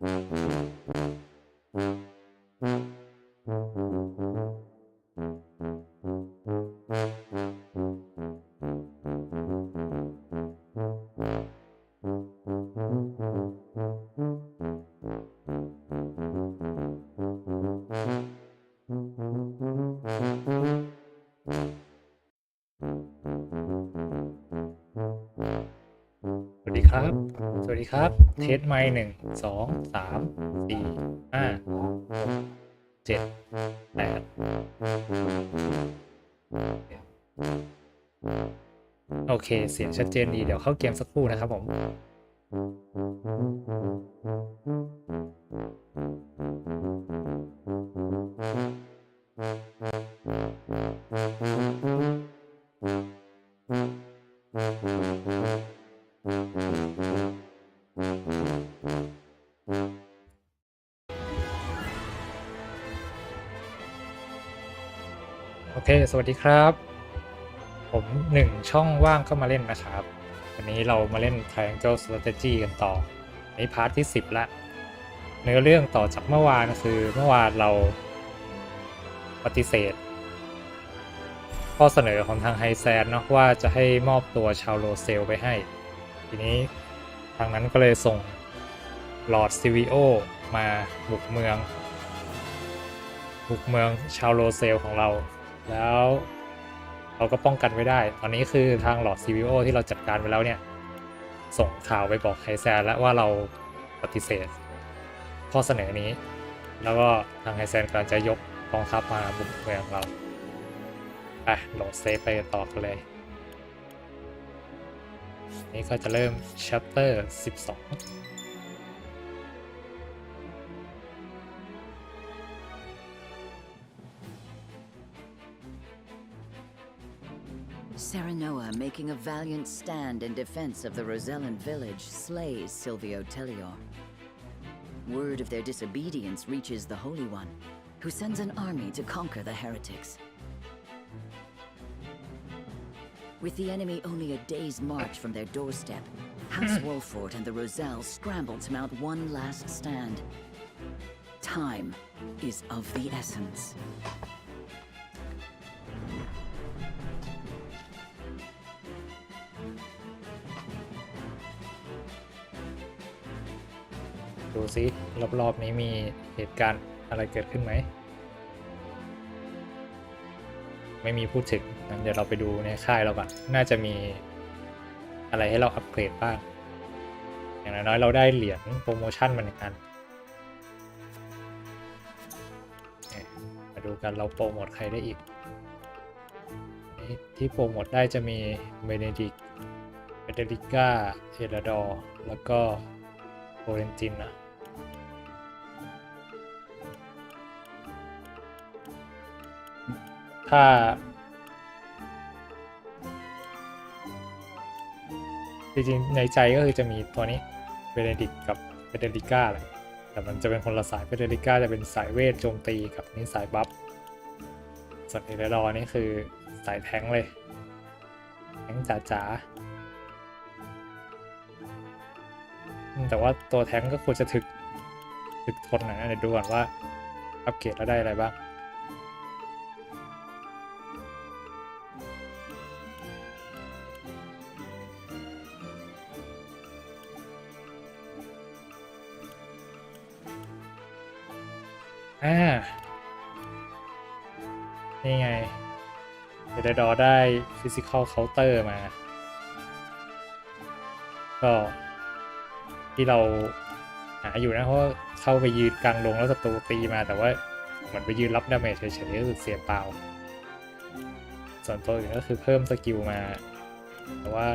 สวัสดีครับ สวัสดีครับ เทสไมค์1 2 3 4 5 6 7 8โอเค เสียงชัดเจนดี เดี๋ยวเข้าเกมสักครู่นะครับผม โอเค สวัสดีครับ ผม1 ช่องว่างเข้ามาเล่นนะครับ วันนี้เรามาเล่น Triangle Strategy กันต่อ ในพาร์ทที่ 10 ละเนื้อเรื่องต่อจากเมื่อวานคือเมื่อวานเราปฏิเสธข้อเสนอของทางไฮแซนเนาะว่าจะให้มอบตัวชาวโรเซลไปให้ ทีนี้ทางนั้นก็เลยส่งลอร์ดซิวิโอมาบุกเมืองชาวโรเซลของเรา แล้วเราก็ป้องกันไว้ได้ ตอนนี้คือทางลอร์ดซิวิโอที่เราจัดการไปแล้วเนี่ยส่งข่าวไปบอกไฮแซนแล้วว่าเราปฏิเสธข้อเสนอนี้ แล้วก็ทางไฮแซนกำลังจะยกกองทัพมาบุกเมืองเราไปโหลดเซฟไปต่อกันเลยนี่ก็จะเริ่ม chapter 12Serenoa, making a valiant stand in defense of the Rosellan village, slays Silvio Tellior. Word of their disobedience reaches the Holy One, who sends an army to conquer the heretics. With the enemy only a day's march from their doorstep, House Wolfort and the Roselle scramble to mount one last stand. Time is of the essence. ดูซิรอบๆนี้มีเหตุการณ์อะไรเกิดขึ้นไหมไม่มีพูดถึงงั้นเดี๋ยวเราไปดูในค่ายเราก่อนน่าจะมีอะไรให้เราอัปเกรดบ้างอย่างน้อยเราได้เหรียญโปรโมชั่นมา1 อันมาดูกันเราโปรโมทใครได้อีกที่โปรโมทได้จะมีเบเนดิก้าเอราดอร์แล้วก็โอเรนจินนะถ้าจริงๆในใจก็คือจะมีตัวนี้เบเนดิกกับเบเนดิก้าแหละแต่มันจะเป็นคนละสายเบเนดิก้าจะเป็นสายเวทโจมตีกับนี่สายบัฟส่วนเอราดอร์นี่คือสายแทงเลยแทงจ๋าแต่ว่าตัวแทงก็ควรจะถึกทนหน่อยนะเดี๋ยวดูก่อนว่าอัปเกรดแล้วได้อะไรบ้างนี่ไงเอราดอร์ได้ Physical Counter มาก็ที่เราหาอยู่นะเพราะเข้าไปยืนกลางดงแล้วศัตรูตีมาแต่ว่าเหมือนไปยืนรับดาเมจเฉยๆก็คือเสียเปล่าส่วนตัวอื่นก็คือเพิ่มสกิลมาแต่ว่า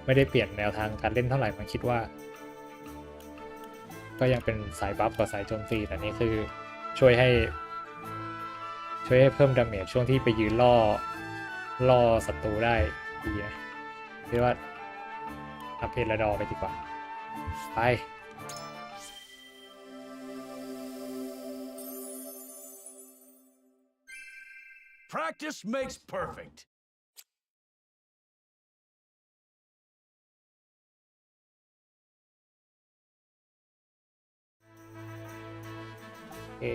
ไม่ได้เปลี่ยนแนวทางการเล่นเท่าไหร่มันคิดว่าก็ยังเป็นสายบัฟกับสายโจมตีแต่นี่คือช่วยให้เพิ่มดาเมจช่วงที่ไปยืนล่อศัตรูได้ดีนะเรียกว่าอัพเอราดอร์ไปดีกว่าไป Practice makes perfect. เอ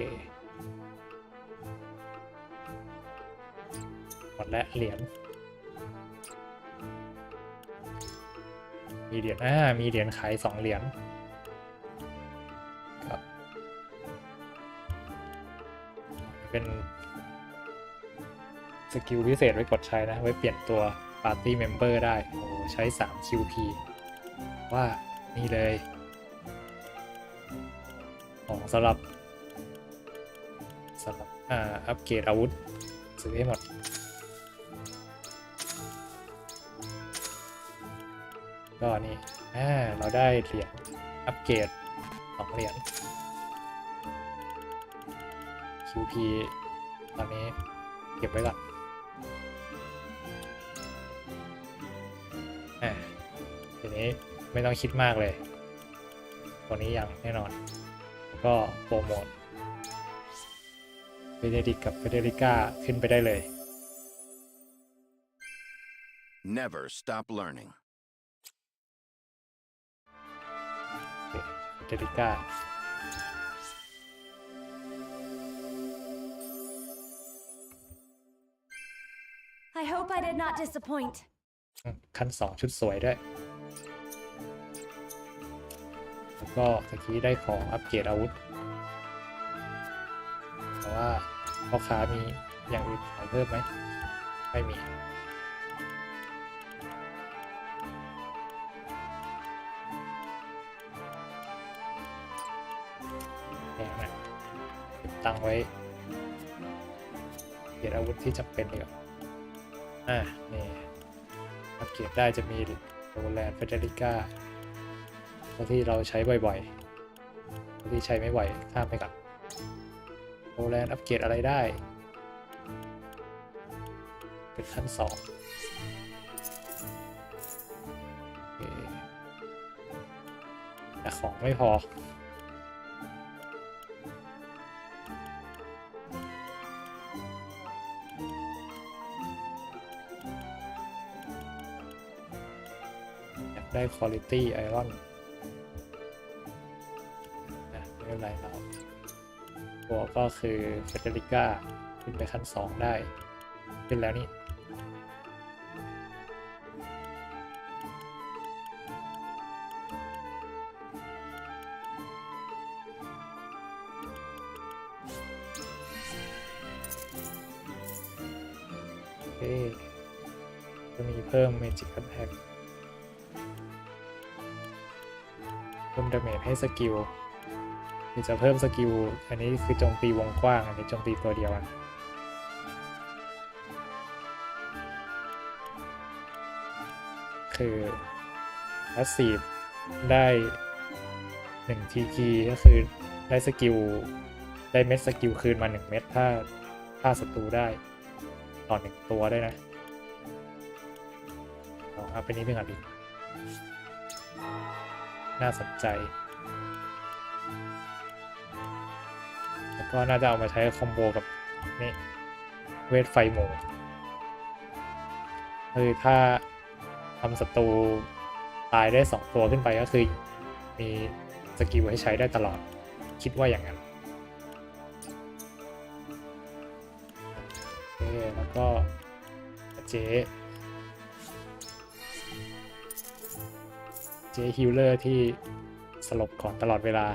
หมดและเหรียญมีเหรียญมีเหรียญขาย2 เหรียญครับเป็นสกิลพิเศษไว้กดใช้นะไว้เปลี่ยนตัว Party Member ได้โอ้ใช้3 QP ว่านี่เลยของสำหรับอัปเกรดอาวุธซื้อให้หมดก็นี่เราได้เหรียญอัปเกรด2 เหรียญ QP ตอนนี้เก็บไว้ก่อนทีนี้ไม่ต้องคิดมากเลยตัวนี้อย่างแน่นอนแล้วก็โปรโมทเฟเดริกกับเฟเดริก้าขึ้นไปได้เลย Never stop learning. เฟเดริก้าI hope I did not disappoint. ขั้น2ชุดสวยด้วยแล้วก็ตะกี้ได้ของอัปเกรดอาวุธแต่ว่าพ่อค้ามีอย่างอื่นขายเพิ่มไหมไม่มีแพงนะเก็บตังค์ไว้เกรดอาวุธที่จำเป็นดีกว่านี่อัปเกรดได้จะมีโรแลนด์เฟเดริก้าตัวที่เราใช้บ่อยๆตัวที่ใช้ไม่ไหวข้ามไปก่อนโรแลนด์อัปเกรดอะไรได้เป็นขั้น2แต่ของไม่พออยากได้ Quality Iron ไม่เป็นไรเราตัวก็คือเฟเดริก้าขึ้นไปขั้น2ได้ขึ้นแล้วนี่จะมีเพิ่ม Magic Attack เพิ่มดาเมจให้สกิลคือจะเพิ่มสกิลอันนี้คือโจมตีวงกว้างอันนี้โจมตีตัวเดียวคือ Passive ได้1 TP ก็คือได้สกิลได้เม็ดสกิลคืนมา1 เม็ดถ้าฆ่าศัตรูได้ต่อ1 ตัวได้นะเอาไปนี้เป็นอะไรน่าสนใจแล้วก็น่าจะเอามาใช้คอมโบกับนี่เวทไฟหมู่คือถ้าทำศัตรูตายได้2 ตัวขึ้นไปก็คือมีสกิลให้ใช้ได้ตลอดคิดว่าอย่างนั้นแล้วก็เจฮิลเลอร์ที่สลบก่อนตลอดเวลา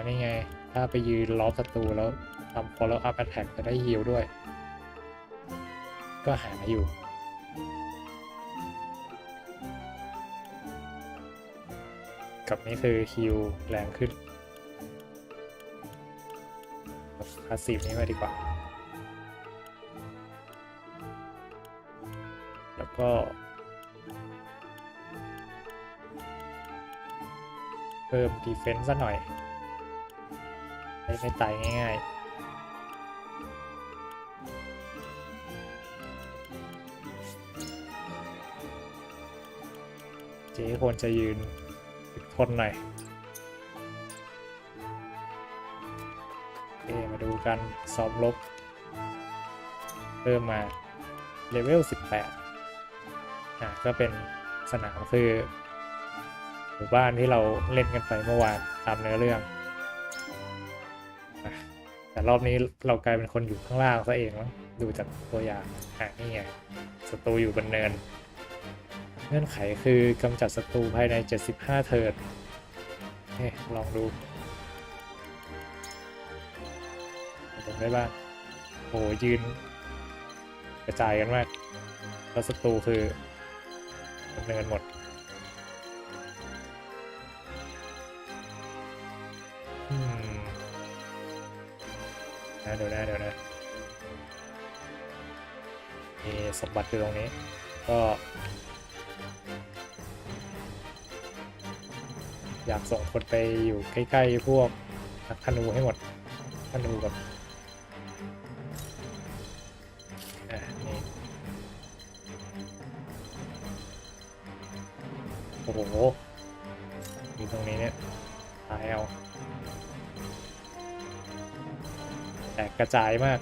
นี่ไงถ้าไปยืนล้อมศัตรูแล้วทำ follow up attack จะได้ฮีลด้วยก็หาอยู่กับนี้คือฮีลแรงขึ้นพาสซีฟนี้มาดีกว่าแล้วก็เพิ่มดีเฟนซ์ซะหน่อยไม่ตายง่ายๆเจ๊ควรจะยืนทนหน่อยมาดูกันซ้อมรบเพิ่มมาเลเวล18 ก็เป็นสนามคือหมู่บ้านที่เราเล่นกันไปเมื่อวานตามเนื้อเรื่องแต่รอบนี้เรากลายเป็นคนอยู่ข้างล่างซะเองมั้งดูจากตัวอย่างนี่ไงศัตรูอยู่บนเนินเงื่อนไขคือกำจัดศัตรูภายใน75เทิร์นลองดูผมได้บ้างโอ้ยืนกระจายกันมากแล้วศัตรูคือบนเนินหมดเดี๋ยวนะมีสมบัติอยู่ตรงนี้ก็อยากส่งคนไปอยู่ใกล้ๆพวกนักธนูให้หมดธนูกับนี่โอ้โหอยู่ตรงนี้เนี่ยตายเอาแตกกระจายมาก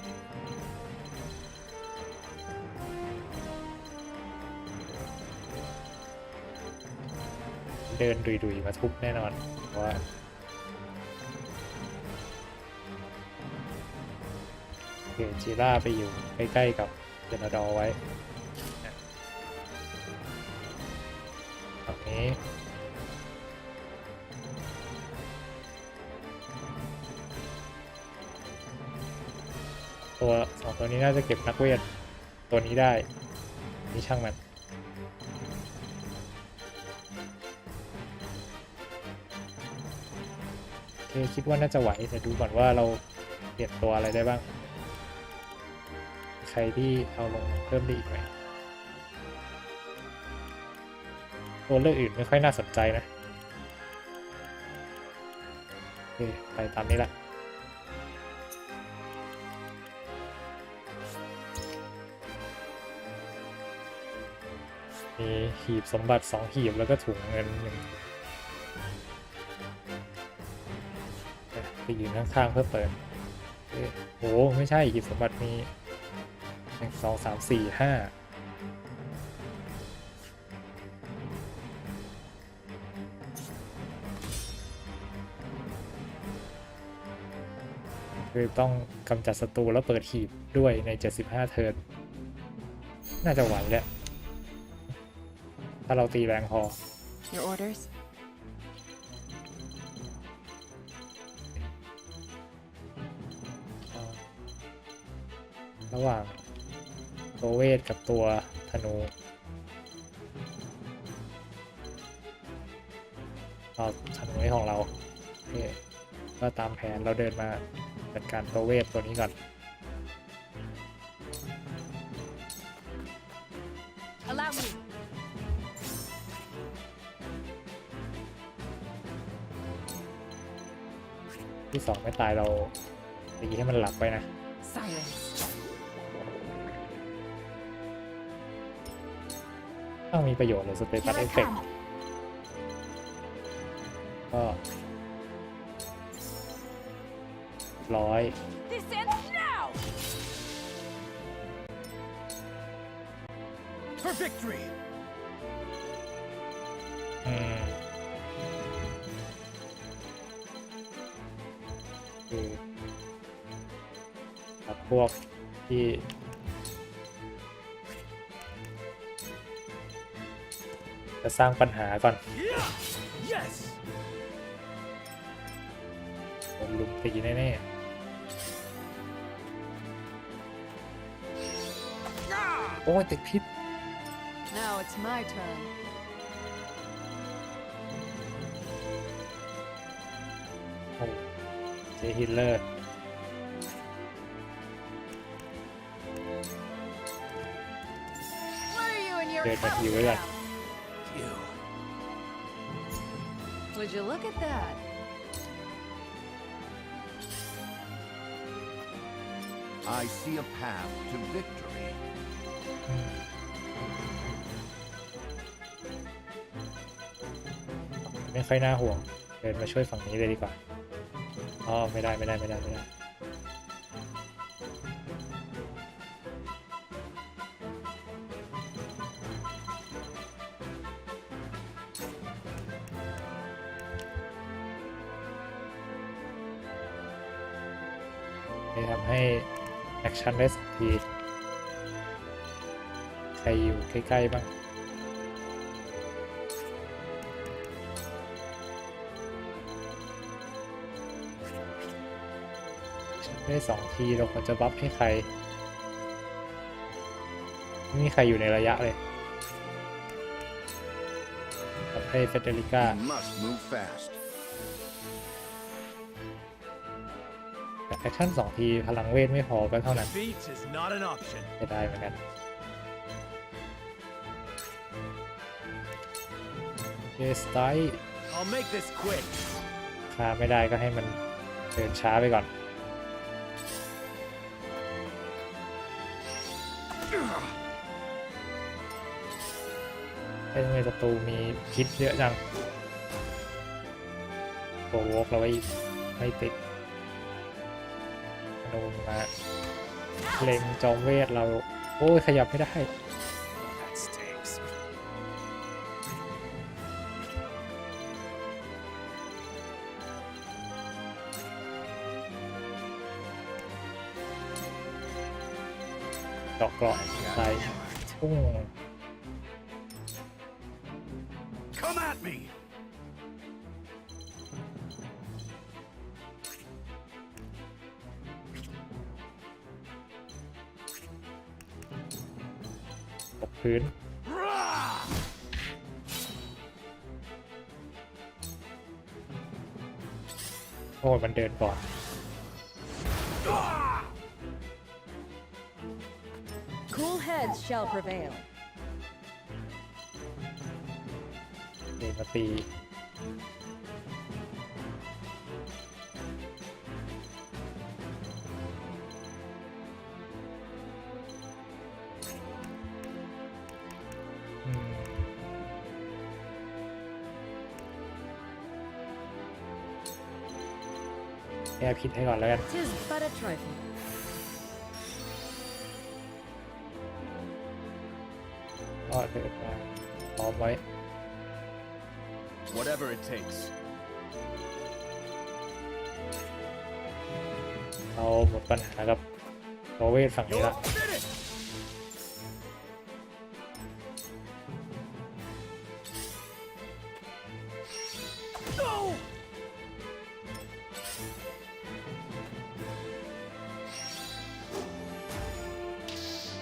เดินดุยๆมาทุบแน่นอนเพราะว่าจีร่าไปอยู่ใกล้ๆกับเจนดอไว้แบบนี้ตัว2ตัวนี้น่าจะเก็บนักเวทตัวนี้ได้นี่ช่างมันคิดว่าน่าจะไหวแต่ดูก่อนว่าเราเปลี่ยนตัวอะไรได้บ้างใครที่เอาลงเพิ่มได้อีกไหมตัวเลือกอื่นไม่ค่อยน่าสนใจนะไปตามนี้ละมีหีบสมบัติ2หีบแล้วก็ถุงเงิน1ไปยืนข้างๆเพื่อเปิดโอ้ไม่ใช่หีบสมบัติมี1 2 3 4 5คือต้องกำจัดศัตรูแล้วเปิดหีบด้วยใน75เทิร์นน่าจะไหวแหละถ้าเราตีแรงพอ Your orders? ระหว่างตัวเวทกับตัวธนูเราธนูนี้ของเราก็ตามแผนเราเดินมาจัดการตัวเวทตัวนี้ก่อน Allow me. ที่2ไม่ตายเราตีให้มันหลับไปนะ Silence. ต้องมีประโยชน์เลยสเตตัส Here เอ I ฟเฟกต์ come. ก็100 This ends now. For victory! คือตัดพวกที่จะสร้างปัญหาก่อน Yes! ผมลุมตีแน่ๆโอ้ยติดพิษ Now it's my turn. โอ้เจฮิลเลอร์ What are you in your เดินมาฮิวไว้ก่อน You. Would you look at that? I see a path to victory. ไม่ค่อยน่าห่วงเดินมาช่วยฝั่งนี้เลยดีกว่าอ๋อไม่ได้ จะทำให้แอคชั่นได้2 ทีใครอยู่ใกล้ๆบ้างได้2 ทีเราควรจะบัฟให้ใครไม่มีใครอยู่ในระยะเลยบัฟให้เฟเดริก้า We must move fast. แต่แอคชั่น2 ทีพลังเวทไม่พอก็เท่านั้น Defeat is not an option. จะได้เหมือนกันเจสไต I'll make this quick. ฆ่าไม่ได้ก็ให้มันเดินช้าไปก่อนไอ้ทำไมศัตรูมีพิษเยอะจังโปรโวกเราไว้อีกไม่ติดโดนมาเล็งจอมเวทเราโอ้ยขยับไม่ได้ That stinks. เจาะเกราะใส่พุ่ง Come at me! ตกพื้น Rah! โอ้ยมันเดินก่อน Cool heads shall prevail. เดินมาตีแก้พิษให้ก่อนแล้วกัน 'Tis but a trifle. ก็เดินมาพร้อมไว้ Whatever it takes. เราหมดปัญหากับตัวเวทฝั่งนี้ You're ละ finished.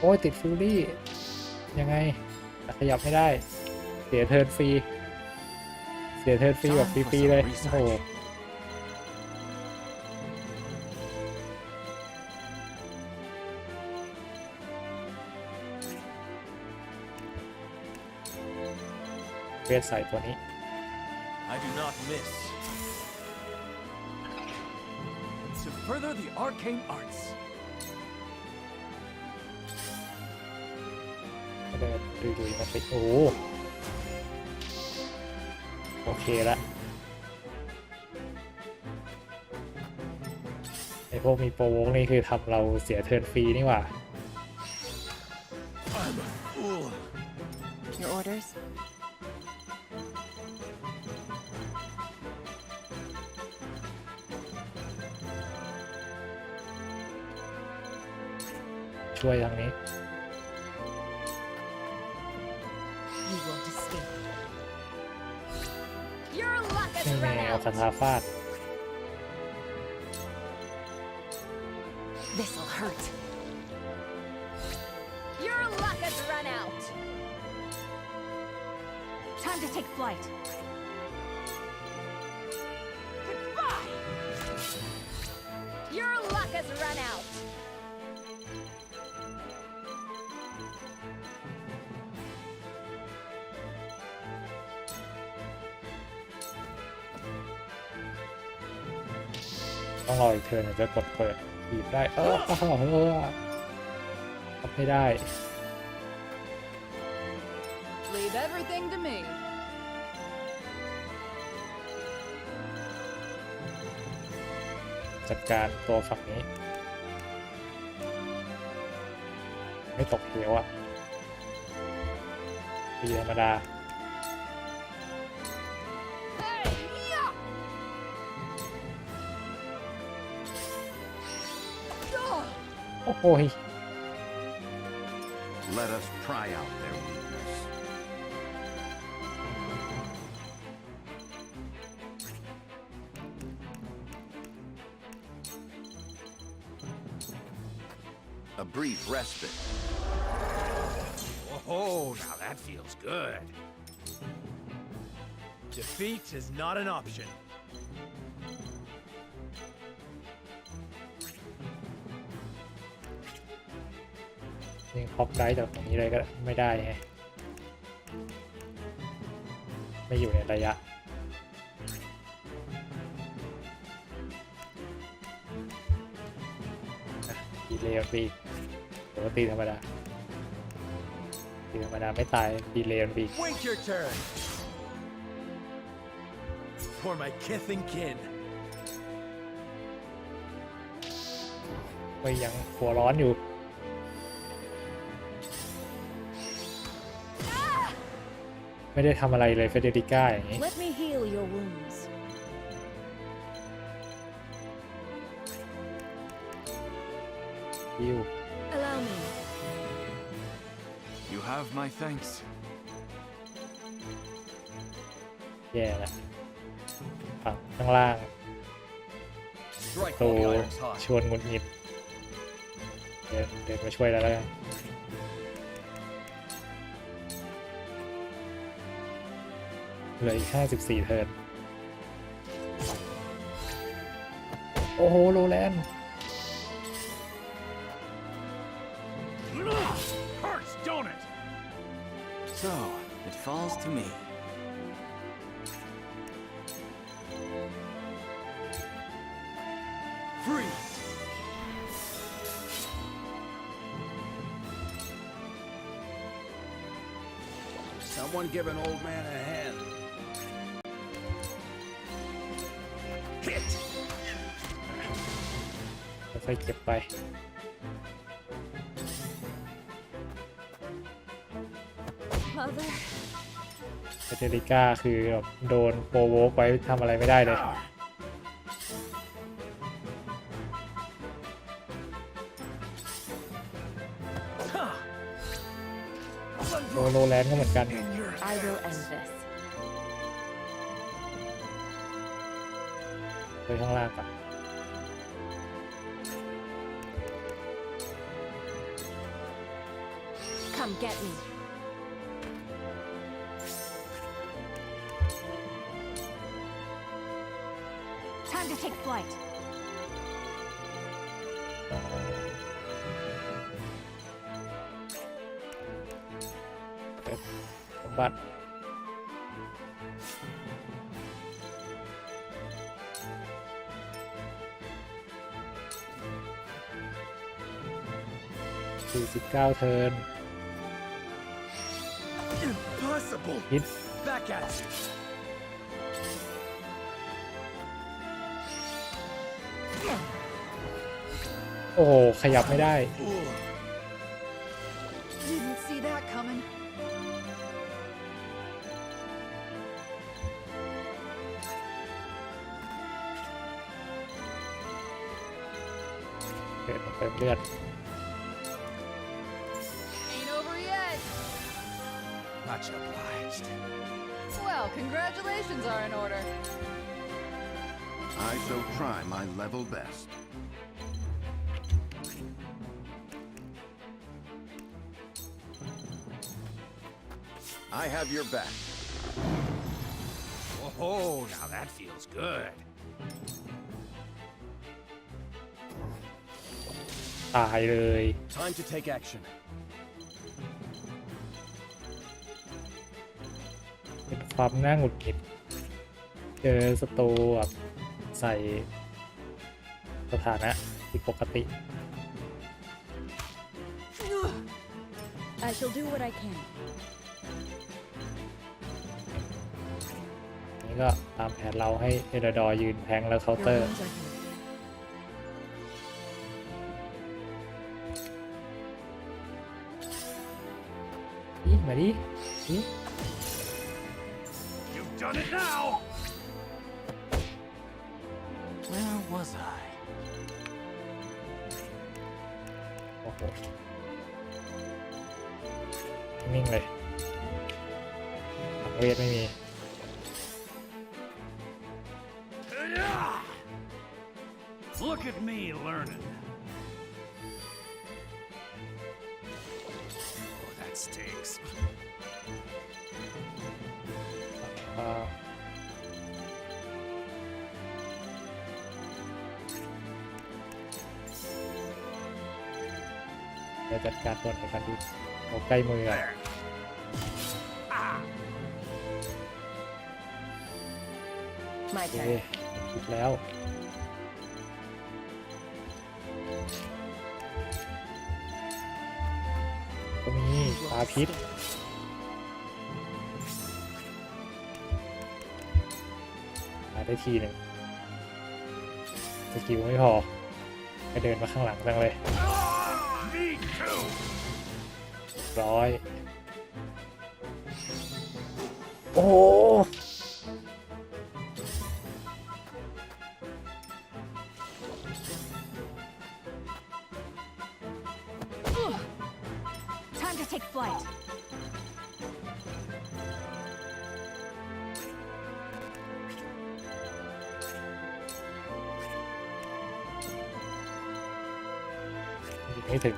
โอ้ยติดฟิลลี่ยังไงแต่ขยับไม่ได้เสียเทิร์นฟรีเสียเทิร์นฟรีแบบฟรีๆเลยโอ้โหเวทใส่ตัวนี้ I do not miss. To further the arcane arts. ก็เดินดุยๆมาติดโอ้โหโอเคละไอพวกมีโปรโวกนี่คือทำเราเสียเทิร์นฟรีนี่หว่า I'm a fool. Your orders? ช่วยทางนี้ You won't escape. Your luck has นี่ไง run เอา out. คาถาฟาด This'll hurt. Your luck has run out. Time to take flight. Goodbye. Your luck has run out. ต้องรออีกเทิร์นถึงจะกดเปิดบีบได้ทำไม่ได้ Leave everything to me. จัดการตัวฝั่งนี้ ไม่ตกเหวอ่ะตีธรรมดา Hey, yeah. อ้โห Let us try out their weakness. A brief respite. Oh, now that feels good. Defeat is not an option. ยิงฮอกได้จากตรงนี้เลยก็ไม่ได้ไงไม่อยู่ในระยะดีเลย์บีปกติธรรมดาตีธรรมดาไม่ตายดีเลย์บี Wait your turn. For my kith and kin. ไม่ยังหัวร้อนอยู่ไม่ได้ทำอะไรเลยเฟเดริก้าอย่างนี้ Let me heal your wounds. ยิว Allow me. You have my thanks. แย่แล้วฝั่งข้างล่าง Strike ตัว while the iron's hot. ชวนหงุดหงิดเดินมาช่วยแล้วกันเหลืออีก54 เทิร์นโอ้โหโรแลนด์ Hurts, don't it? So, it falls to me. Freeze. Someone give an old man a hand. Hit. ค่อยๆเก็บไป Mother. เฟเดริก้าคือแบบโดนโปรโวกไว้ทำอะไรไม่ได้เลยโรแลนด์ก็เหมือนกัน I will end this. ไปข้างล่างก่อน Come get me. Time to take flight. เปิดสมบัติ49 เทิร์น Impossible. ฮิต Back at you. โอ้โห ขยับไม่ได้ Didn't see that coming. เกิดมาเติมเลือด Ain't over yet. Much obliged. Well, congratulations are in order. I shall try my level best. I have your back. Oh, now that feels good. ตายเลย Time to take action. เป็นความน่าหงุดหงิดเจอศัตรูแบบใส่สถานะผิดปกติ I shall do what I can. นี่ก็ตามแผนเราให้เอเดดอร์ยืนแทงแล้วเคาน์ Your เตอร์ wounds are healed. นี่มาดินี่ You've done it now. Where was I? โอ้โหนิ่งเลยเวทไม่มี Look at me learning. Oh, that stinks. จะจัดการตัวไหนกันดูโอ้ใกล้มืออ่ะ My โอเค turn. คิดแล้วก็มีปลาพิษมาได้ทีหนึ่งสกิลไม่พอไปเดินมาข้างหลังจังเลย Me too. ร้อยโอ้โห Time to take flight. ยิงไม่ถึง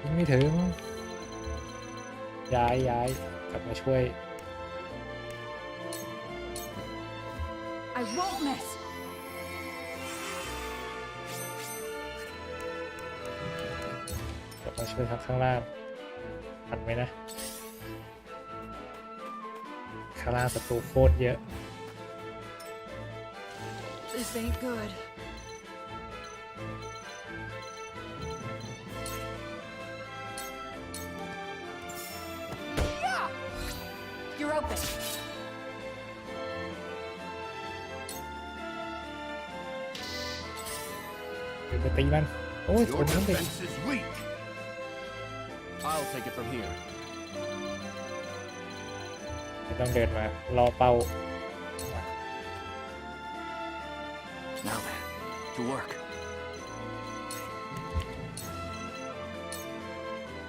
ยิงไม่ถึงย้ายกลับมาช่วย I won't miss. กลับมาช่วยทางข้างล่างทันไหมนะข้างล่างศัตรูโคตรเยอะ This ain't good. Yeah! You're open. เดี๋ยวไปตีมันโอ้ยค Your นนั้นเด็ก defense is weak. I'll take it from here. ไม่ต้องเดินมารอเป้า Now then, to work.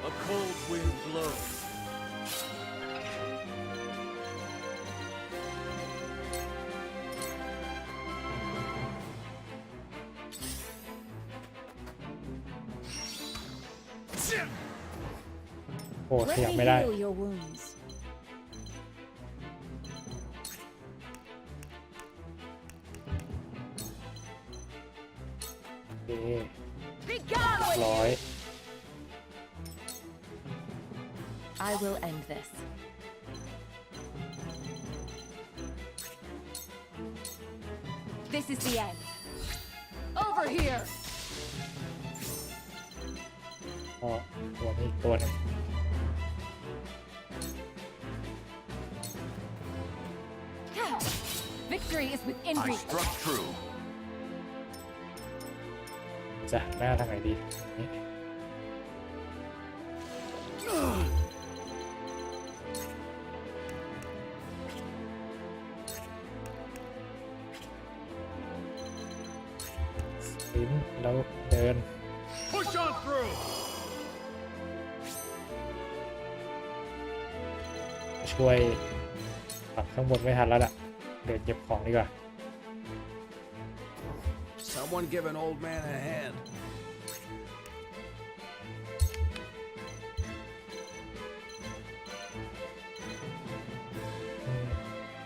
A cold wind blows. โอ้ข Let ยับ me ไม่ได้ heal your wounds. โอเค Be gone with ร้อย I will end this. This is the end. Over here. ก็ตัวนี้อีกตัวหนึง Victory is within I reach. struck true. จะหันหน้าทางไหนดีนี่สปรินต์แล้วเดิน Push on through. ช่วยฝั่งข้างบนไม่ทันแล้วล่ะ เดินเก็บของดีกว่า Someone give an old man a hand.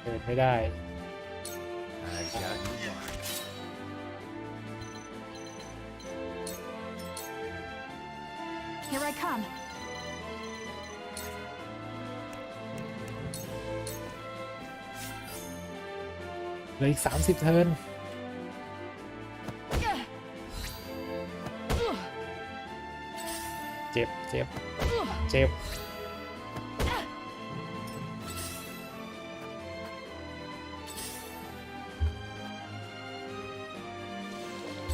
เดินไม่ได้ I've got you marked. Here I come. เหลืออีก30 เทิร์นเจ็บ เจ็บ เจ็บ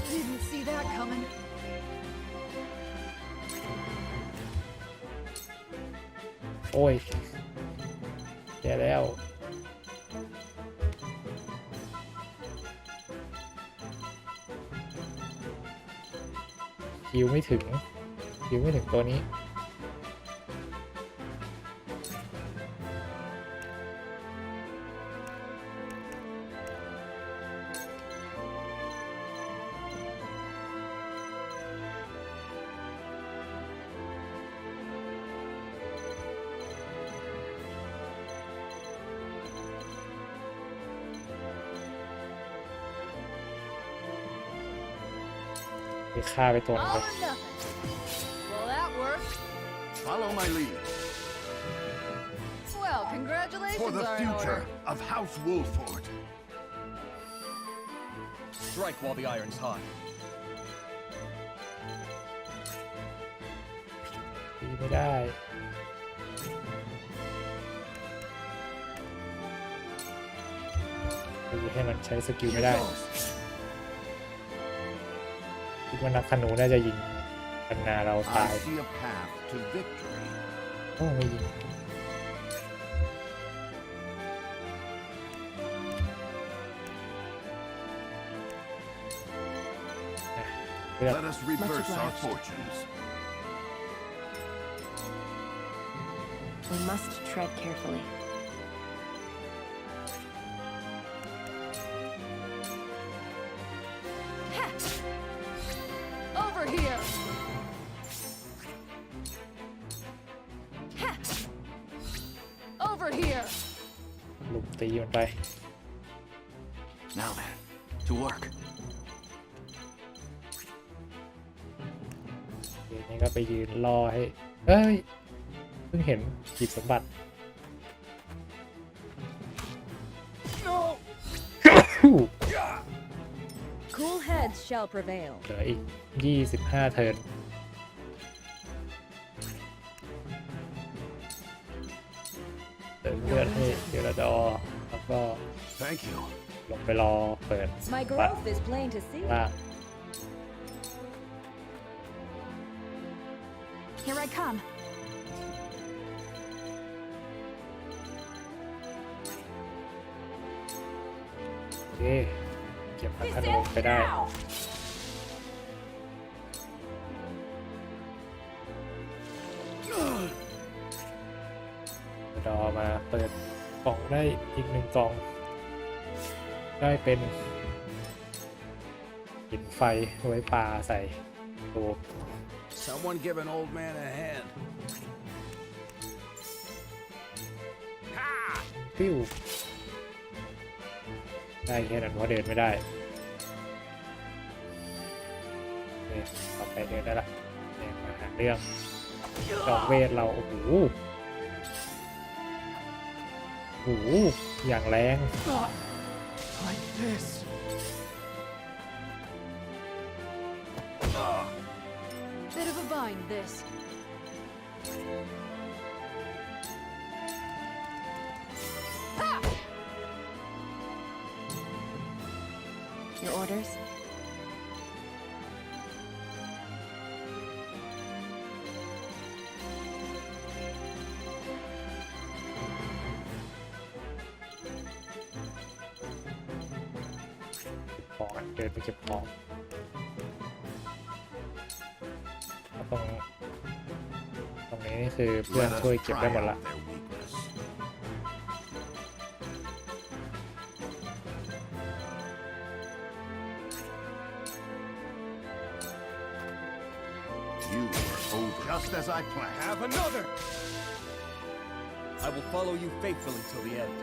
Didn't see that coming. โอ้ยแย่แล้ว คิวไม่ถึงตัวนี้ไปฆ่าไปตัวนึง All or nothing. Well, that worked. Follow my lead. Well, congratulations For the are in future order. of House Wolford. Strike while the iron's hot. ตีไม่ได้ตีให้มันใช้สกิลไม่ได้ คิดว่านักธนูน่าจะยิงกันนาเราตาย I see a path to victory. โอ้ไม่ยิงเลือก Let us reverse our fortunes. We must tread carefully. Ha! Over here. Ha! Over here. ลุมตีมันไป Now then, to work. เดี๋ยวนี้ก็ไปยืนรอให้เอ้ยเพิ่งเห็นหยิบสมบัติ Cool heads shall prevail. เหลืออีก25เทิร์นเติมเลือดให้เดลดอร์แล้วก็ Thank you. ลงไปรอเปิด My บัตร growth is plain to see. ล่าง Here I come. โอเคเก็บพักธนูไปได้ ดอมาเปิดกล่องได้อีก1กล่อง ได้เป็นหินไฟไว้ปาใส่ตัว Someone give an old man a hand. ปิ้วได้แค่นั้นเพราะเดินไม่ได้โอเคต่อไปเดินได้ละเนี่ยมาหาเรื่องดอกเวทเราโอ้โหโอ้โหอย่างแรง Not like this. Bit of a bind, this. Ha! Your orders? ของอะเดินไปเก็บของแล้วตรงนี้นี่คือเพื่อน Let ช่วย us เก็บ try ได้หมด out ละ their weakness. You were over just as I planned. Have another. I will follow you faithfully till the end.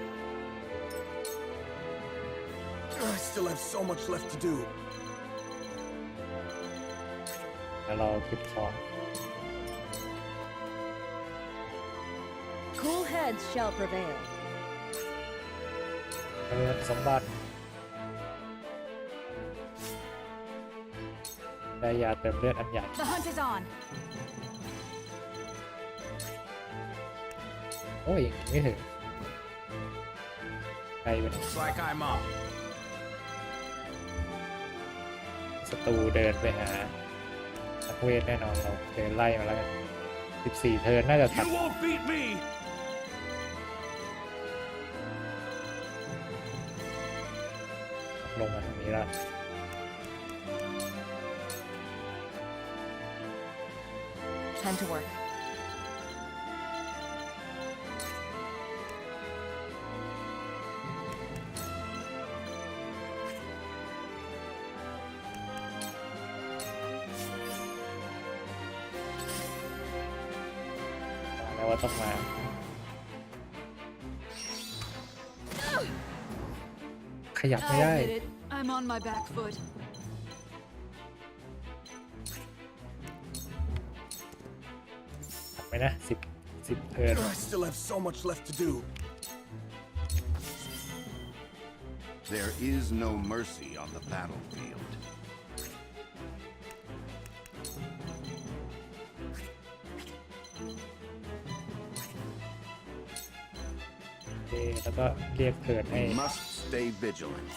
I still have so much left to do. แล้วเราเก็บของ Cool heads shall prevail. เปิดสมบัติได้ยาเติมเลือดอันใหญ่ The hunt is on. โอ้ยยังไม่ถึงไกลไปหน่อย Looks like I'm up. ศัตรูเดินไปหานักเวทแน่นอนเราเดินไล่มาแล้วกัน14เทิร์นน่าจะทัน You won't beat me. ลงมาทางนี้แล้ว Time to work. แล้วว่าต้องมาขยับไม่ได้ I did it. I'm on my back foot. ไปนะ10เทิร์น I still have so much left to do. There is no mercy on the battlefield. โอเคแล้วก็เรียกเทิร์นให้ We must stay vigilant.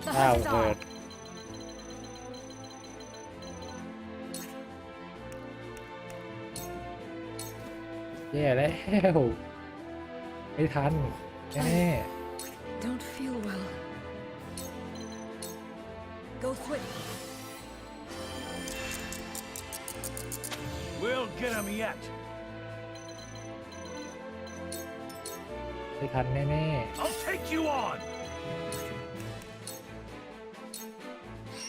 The 9 hunt is เทิร์ on. นแย่แล้วไม่ทันแน่ Don't feel well. Go swift. We'll get him yet. ๆไม่ทันแน่ I'll take you on.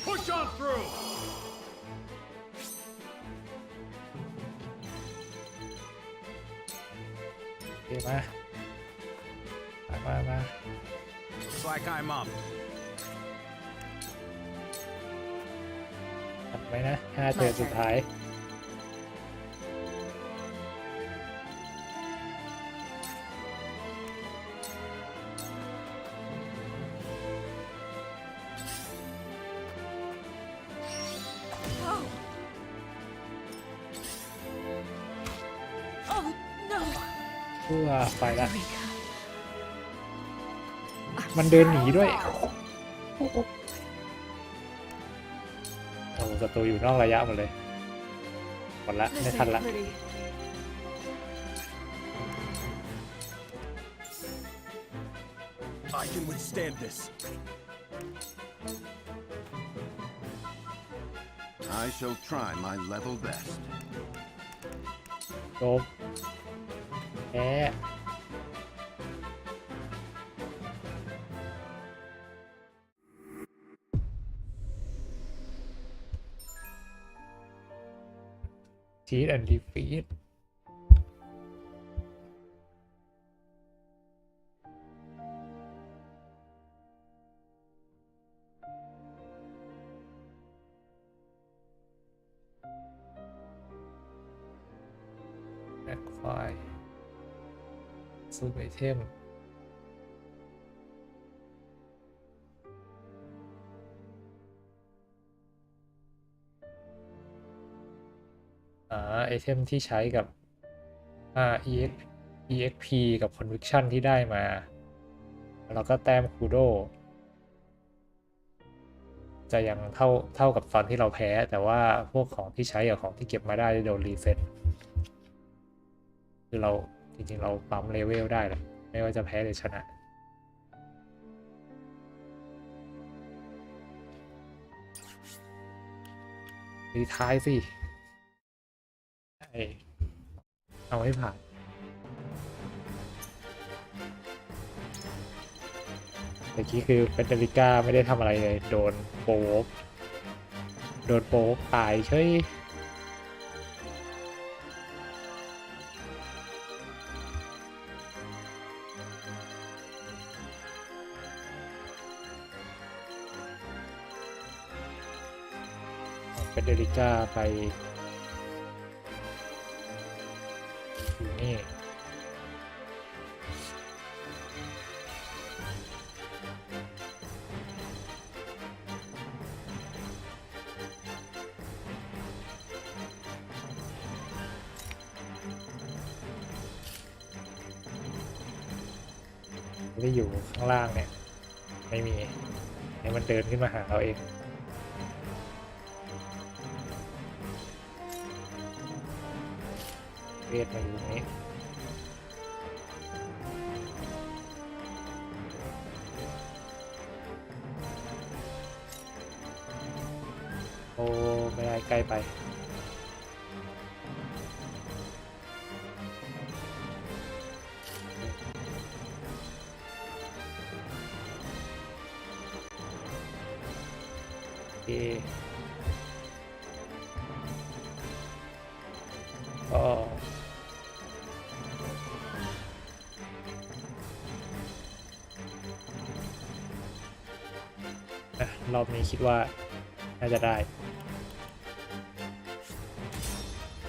Push on through. ๆโอเคมา Looks like I'm up. ทันไหมนะ5เทิร์นสุดท้าย Oh. Oh no. ชั่วไปละ Eureka. มันเดินหนีด้วยโอ้โหศัตรูอยู่นอกระยะหมดเลยหมดละ This ไม่ทัน ain't ละ pretty. I can withstand this. I shall try my level best. โดมแพ้ชีทแอนด์ดีฟีทแบ็คไฟซูมไอเทมไอเทมที่ใช้กับexp กับ conviction ที่ได้มาแล้วก็แต้มคูโดจะยังเท่ากับตอนที่เราแพ้แต่ว่าพวกของที่ใช้กับของที่เก็บมาได้โดนรีเซ็ตคือเราจริงๆเราปั๊มเลเวลได้แหละไม่ว่าจะแพ้หรือชนะรีทายสิเอาให้ผ่านแต่กี้คือเฟเดริก้าไม่ได้ทำอะไรเลยโดนโป๊กตายเฉยเฟเดริก้าไปอยู่นี่ที่อยู่ข้างล่างเนี่ยไม่มีให้มันเดินขึ้นมาหาเราเองเวทมาอยู่ตรงนี้ โอ้ไม่ได้ใกล้ไปโอเคก็รอบนี้คิดว่าน่าจะได้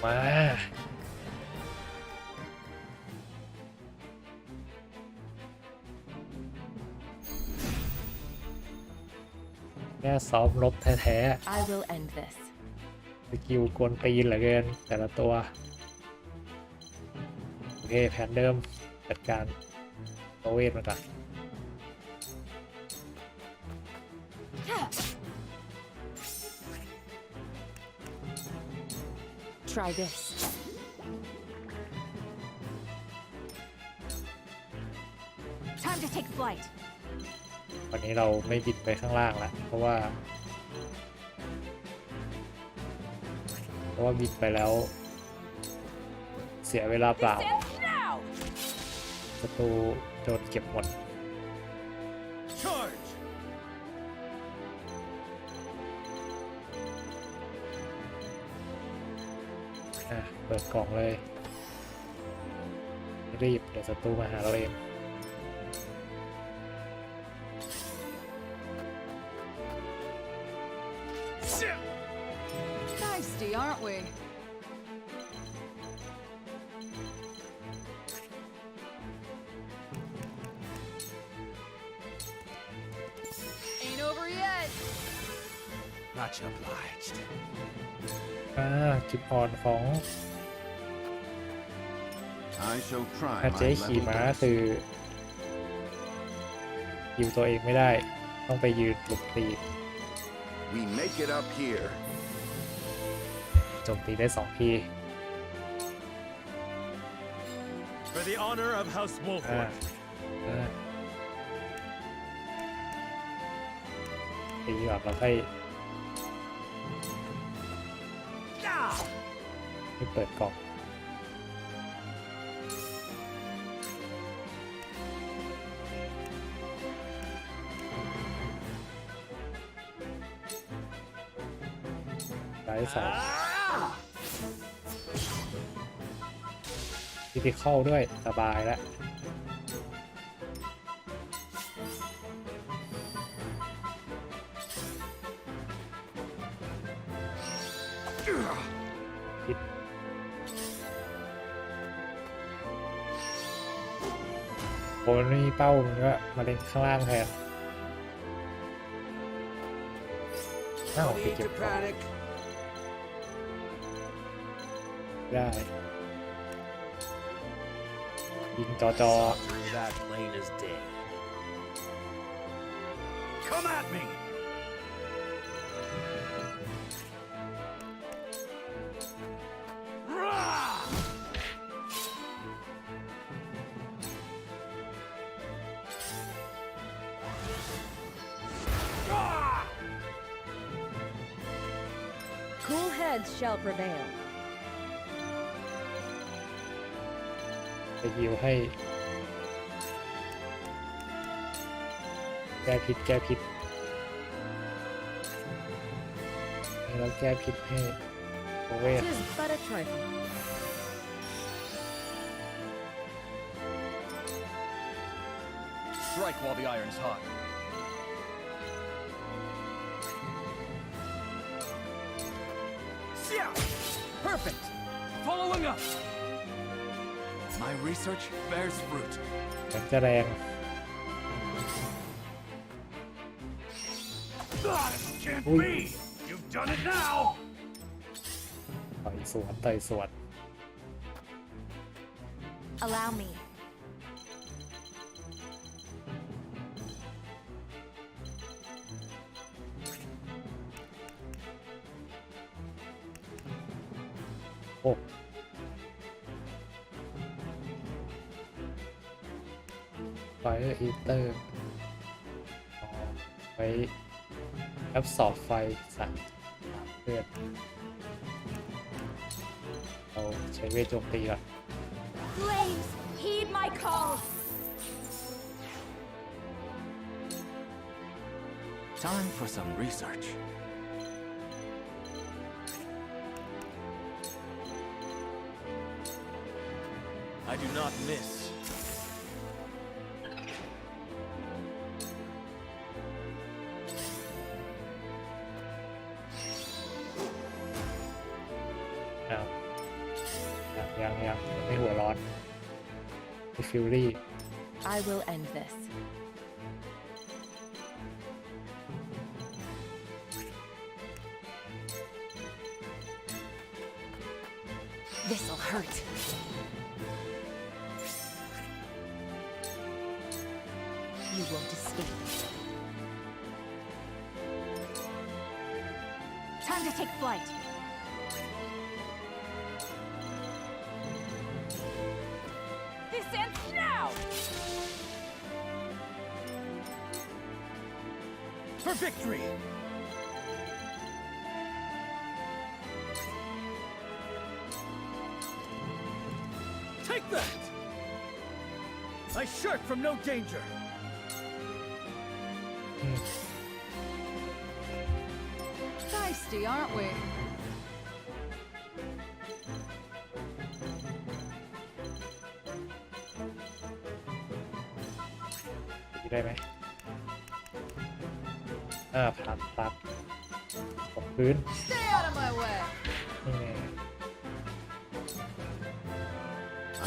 มาแค่ซ้อมรบแท้ I will end this. ๆสกิลกวนตีนเหลือเกินแต่ละตัว โอเคแผนเดิมจัดการโอเวทมาก่อน Try this. Time to take flight. วันนี้เราไม่บินไปข้างล่างละเพราะว่าบินไปแล้วเสียเวลาเปล่า Now! ศัตรูโดนเก็บหมด Charge! เปิดกล่องเลยรีบเดี๋ยวศัตรูมาหาเราเอง Feisty, aren't we? Ain't over yet. Much obliged. จุดอ่อนของ I shall try อา my เจ๊ขี่ level ม้า best. คือยิวตัวเองไม่ได้ต้องไปยืนหลบตี We make it up here. โจมตีได้2 ที For the honor of House อ่า Wolfwood. ตีก่อนแล้วค่อยเปิดกล่องได้2 พิธีเข้าด้วยสบายแล้วพิษโอ้นี่เป้ามันก็มาเล่นข้างล่างแทนน่าออกไปเก็บของได้ยิงจอ That plain as day. Come at me! Cool heads shall prevail. ไปฮิวให้แก้พิษให้เราแก้พิษให้โอเวท 'Tis but a trifle. Strike while the iron's hot. Perfect! Following up! My research bears fruit. มันจะแรง Can't Ui. be! You've done it now! ต่อยสวน Allow me. โอ้ไฟฮีเตอร์ไว้แอบสอบไฟสั่น เลือดเราใช้เวทโจมตีก่อน Slaves, heed my call. Time for some research. I do not miss. อ้าวยังไม่หัวร้อนฟิลลี่ I will end this. This'll hurt. You won't escape. Time to take flight. This ends now! For victory! Take that! I shirk from no danger. Feisty, aren't we? ได้ไหมพักตกพื้น Stay out of my way! นี่ไง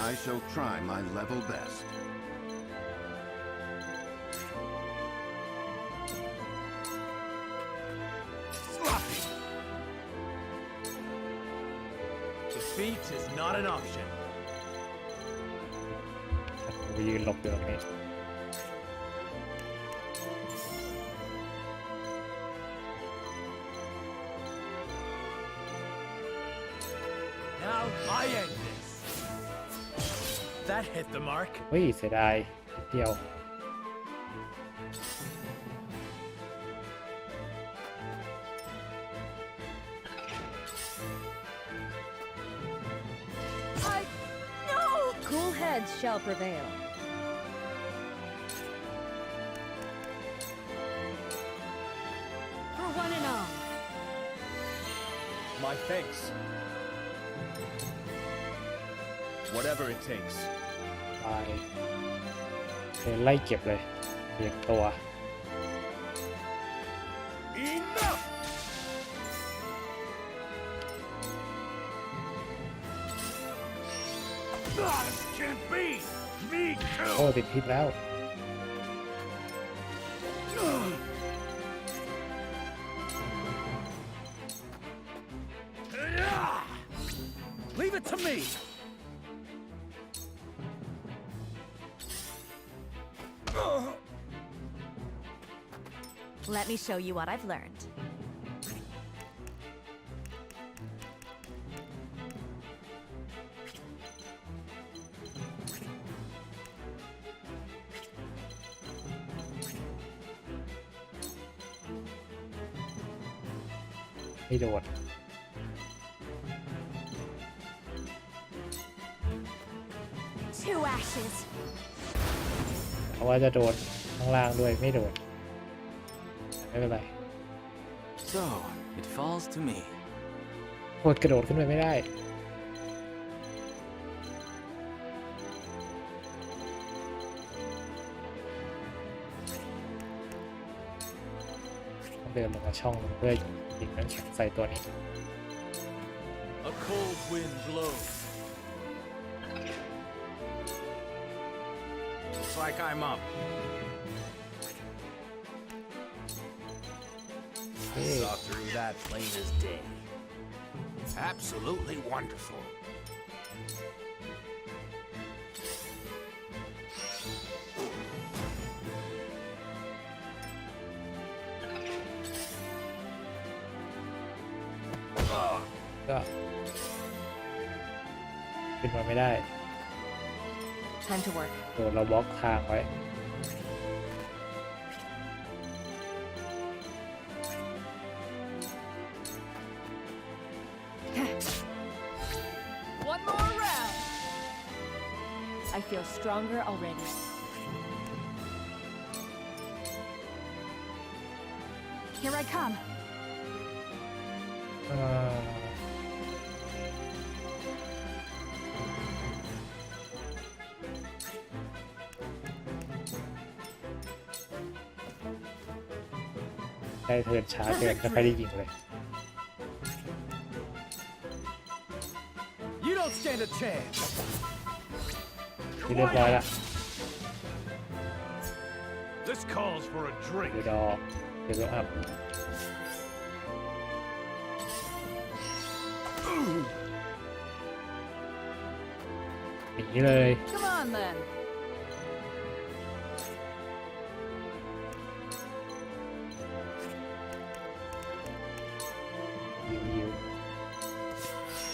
I shall try my level best. Sloppy. Defeat is not an option. ไปยืนหลบอยู่ตรงนี้ Now I end this. That hit the mark. เฮ้ยเสียดายนิดเดียว No! Cool heads shall prevail. For one and all. My thanks. Whatever it takes. ตายเดินไล่เก็บเลยเรียงตัว Enough! Ah, this can't be! Me โอ้ too! ติดพิษแล้ว Leave it to me. Let me show you what I've learned.ไม่โดน Two ashes. เพราะว่าจะโดนข้างล่างด้วยไม่โดนไม่เป็นไร So, it falls to me. โคตรกระโดดขึ้นไปไม่ได้ต้องเดินลงมาช่องหนึ่งเพื่อยิงน้ำแข็งใส่ตัวนี้ A cold wind blows. Looks like I'm up. Saw through that plain as day. Absolutely wonderful. Ah, ก็ขึ้นมาไม่ได้ Time to work. โดนเราบล็อกทางไว้ feel stronger already. Here I come. ได้เทิร์นช้าเกินก็ไม่ได้ยิงเลย You don't stand a chance. ที่เรียบร้อยละ This calls for a เดี๋ยว drink. ดอเดี๋ยวอัพหนีเลย Come on then. ยิว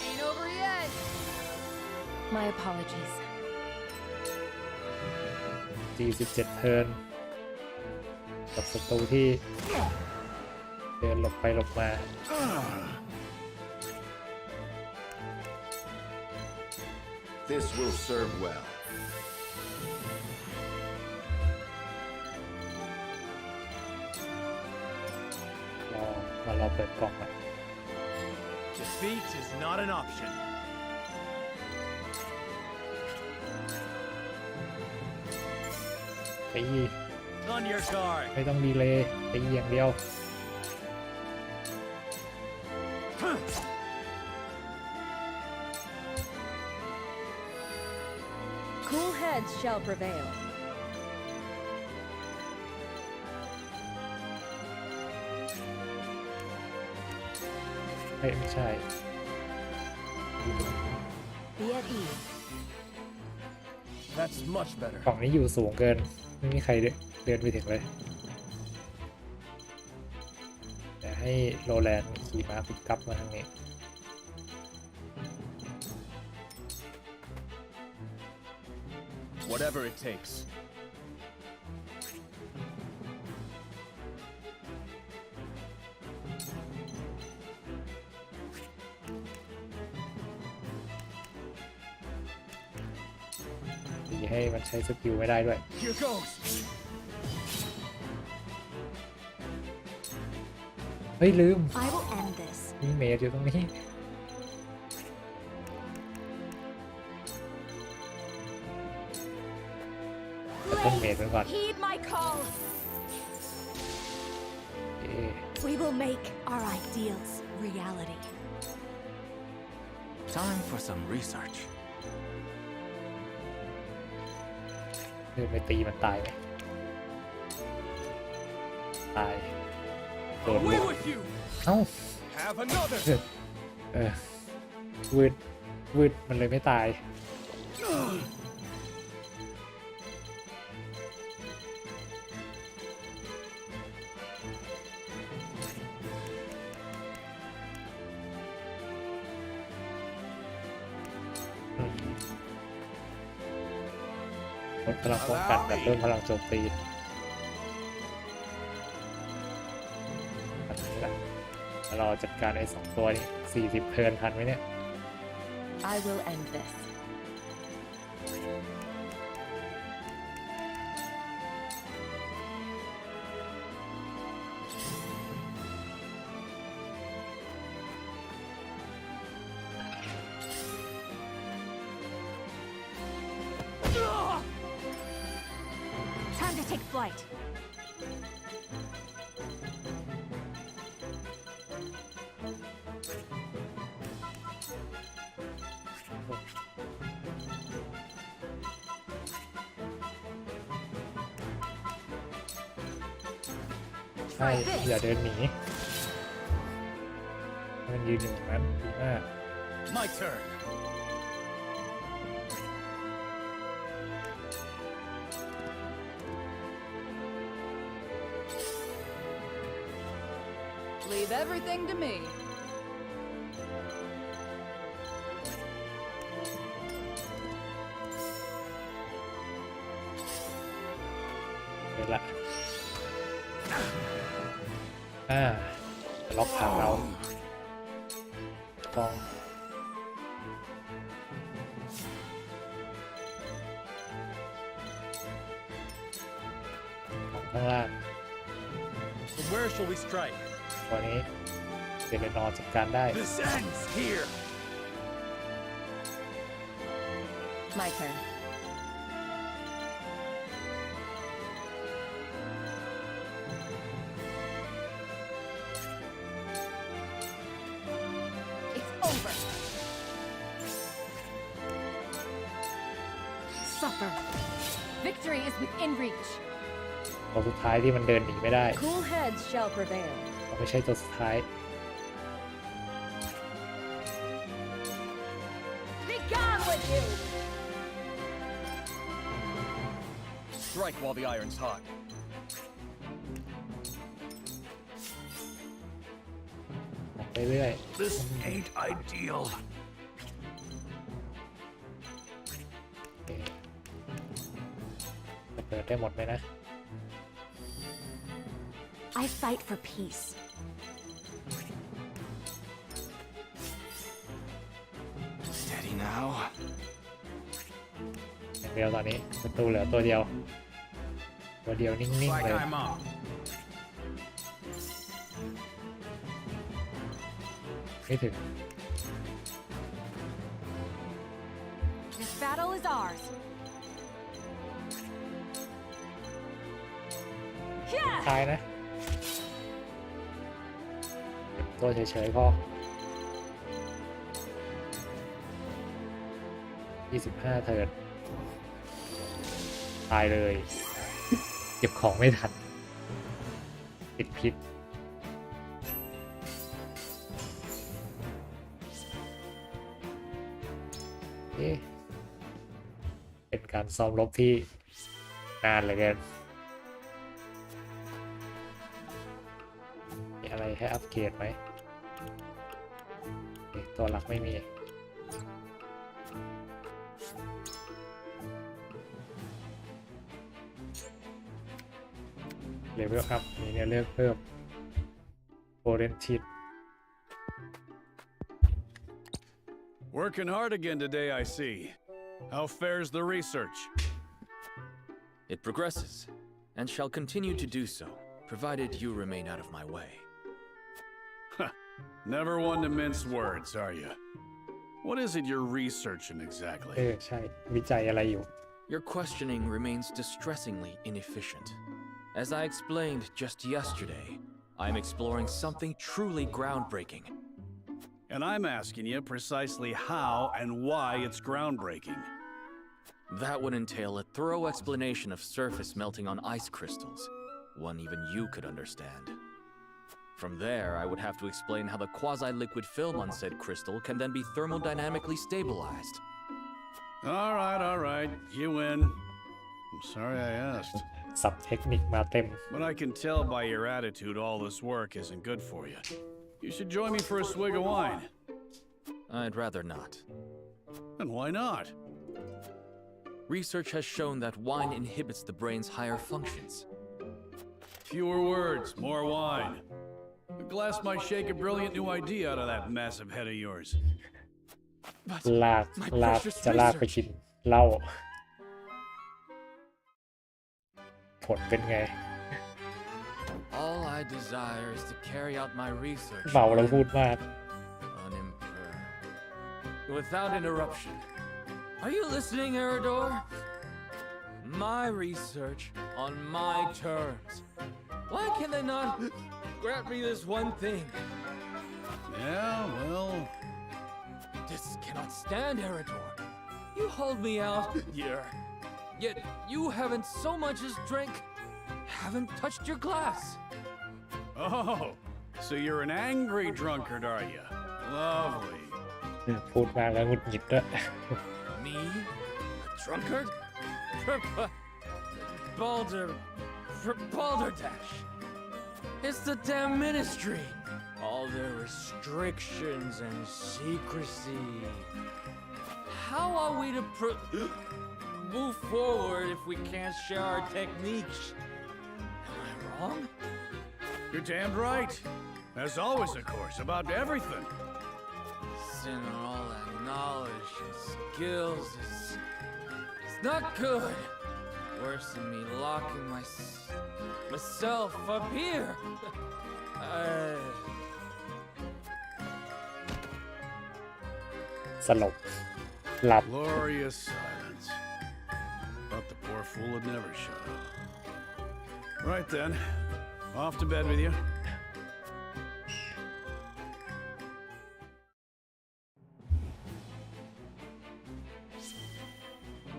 Ain't over yet. My apologies. 47 เทิร์นกับศัตรูที่เดินหลบไปหลบมา This will serve well. เราเปิดกล่องไป Defeat is not an option. ตี On your guard. ไม่ต้องดีเลยตีอย่างเดียว Cool heads shall prevail. ไม่ใช่ Be at ease. That's much better. กล่องนี้อยู่สูงเกิน ไม่มีใครเดินไปถึงเลยแต่ให้โรแลนด์ขี่ม้าปิกอัพมาทางนี้ Whatever it takes.ตีให้มันใช้สกิลไม่ได้ด้วย Here goes. เฮ้ย ลืม I will end this. มีเมดอยู่ตรงนี้ ต้องเมดไว้ก่อน Heed my call. เอ๊ะ We will make our ideals reality. Time for some research. เดินไปตีมันตายไหมตาย โดนลู Away ก with you. เอ้า Have another. วืดมันเลยไม่ตาย ลดพลังป้องกันแต่เพิ่มพลังโจมตีอันนี้แหละเราจัดการไอ้2 ตัวนี้40 เทิร์นทันไหมเนี่ย I will end this. Time to take flight.ใช่อย่าเดินหนีให้มันยืนอยู่ตรงนั้นดีมาก My turn. Leave everything to me. เดี๋ยวละล็อกขาเราต้อง ข้างล่าง From where shall we strike? ตัวนี้เซเลนอร์จัดการได้ This ends here. My turn. It's over. Suffer. Victory is within reach. ตัวสุดท้ายที่มันเดินหนีไม่ได้ Cool heads shall prevail. มันไม่ใช่ตัวสุดท้าย Be gone with you! Strike while the iron's hot. ไปเรื่อย This ain't ideal. โอเคจะเปิดได้หมดไหมนะ I fight for peace. Steady now. อย่างเดียวตอนนี้ประตูเหลือตัวเดียว ตัวเดียวนิ่งๆ Like เลย I'm up. ไม่ถึง This battle is ours. ท้ายนะเก็บตัวเฉยๆพอ 25 เทิร์นตายเลย เก็บของไม่ทัน ติดพิษเอ๊ะเป็นการซ้อมรบที่นานเหลือเกิน มีอะไรให้อัปเกรดไหมโอเคตัวหลักไม่มีเลเวลอัพมีเนี่ยเลือกเพิ่มโอเรนชิด Working hard again today, I see. How fares the research? It progresses, and shall continue to do so, provided you remain out of my way. Never one to mince words, are you? What is it you're researching exactly? ใช่ วิจัยอะไรอยู่ Your questioning remains distressingly inefficient. As I explained just yesterday, I am exploring something truly groundbreaking. And I'm asking you precisely how and why it's groundbreaking. That would entail a thorough explanation of surface melting on ice crystals, one even you could understand. From there, I would have to explain how the quasi-liquid film on said crystal can then be thermodynamically stabilized. All right. You win. I'm sorry I asked. สับเทคนิคมาเต็ม But I can tell by your attitude all this work isn't good for you. You should join me for a swig of wine. I'd rather not. And why not? Research has shown that wine inhibits the brain's higher functions. Fewer words, more wine. A glass might shake a brilliant new idea out of that massive head of yours. But ลาก my ลาก precious จะลากไป research. กินเหล้าผลเป็นไง All I desire is to carry out my research เมาแล้วพูดมาก without interruption. Are you listening, Eridor? My research on my terms. Why can they not grant me this one thing? Yeah, well, This cannot stand, Eridor. You hold me out here, yet you haven't so much as haven't touched your glass. oh, so you're an angry drunkard, are you? Lovely. พูดมากแล้วหงุดหงิดด้วย Me? A drunkard? For balderdash. It's the damn ministry. All their restrictions and secrecy. How are we to move forward if we can't share our techniques? Am I wrong? You're damned right. As always, of course, about everything. Sin on all that knowledge and skills it's not good. Worse than me locking Myself up here. สลบหลับ Glorious silence. Thought the poor fool would never shut up. Right then, off to bed with you.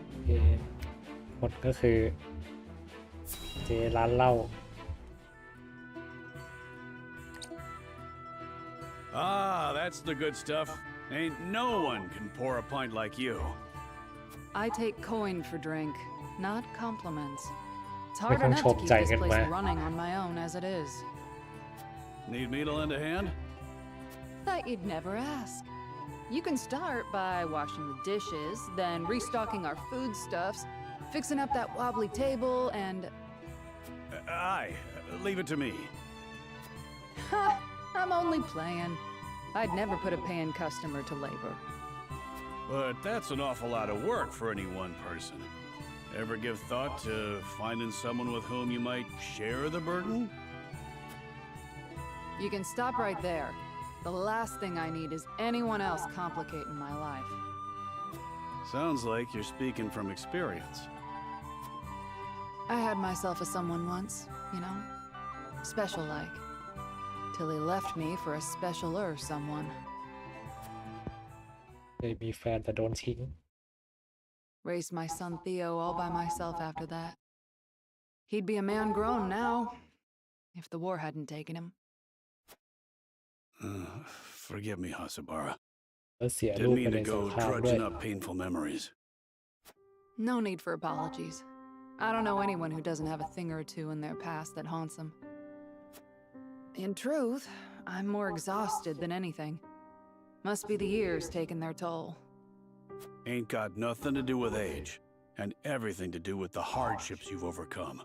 โอเคหมดก็คือเจร้านเหล้า Ah, that's the good stuff. Ain't no one can pour a pint like you. I take coin for drink, not compliments. It's Mấy hard con enough chộp to keep chạy this gần place mà. running on my own as it is. Need me to lend a hand? Thought you'd never ask. You can start by washing the dishes, then restocking our foodstuffs, fixing up that wobbly table, and... Aye, leave it to me. Ha! I'm only playing. I'd never put a paying customer to labor. But that's an awful lot of work for any one person. Ever give thought to finding someone with whom you might share the burden? You can stop right there. The last thing I need is anyone else complicating my life. Sounds like you're speaking from experience. I had myself a someone once, you know? Special like. Till he left me for a specialer someone. เคยมีแฟนแต่โดนทิ้ง Raised my son Theo all by myself after that. He'd be a man grown now, if the war hadn't taken him. Forgive me, Hasabara. แล้วเสียลู Didn't กไป mean ใน to สง go ครามด้วย trudging up painful memories. No need for apologies. I don't know anyone who doesn't have a thing or two in their past that haunts them. In truth, I'm more exhausted than anything. Must be the years taking their toll. Ain't got nothing to do with age, and everything to do with the hardships you've overcome.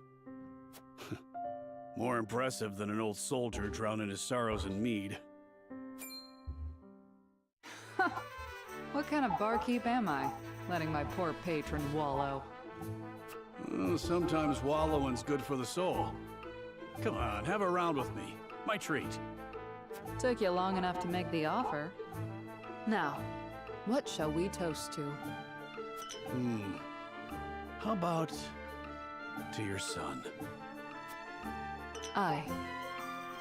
More impressive than an old soldier drowning his sorrows in mead. What kind of barkeep am I, letting my poor patron wallow? Sometimes wallowing's good for the soul. Come on, have a round with me. My treat. Took you long enough to make the offer. Now, what shall we toast to? How about to your son? I,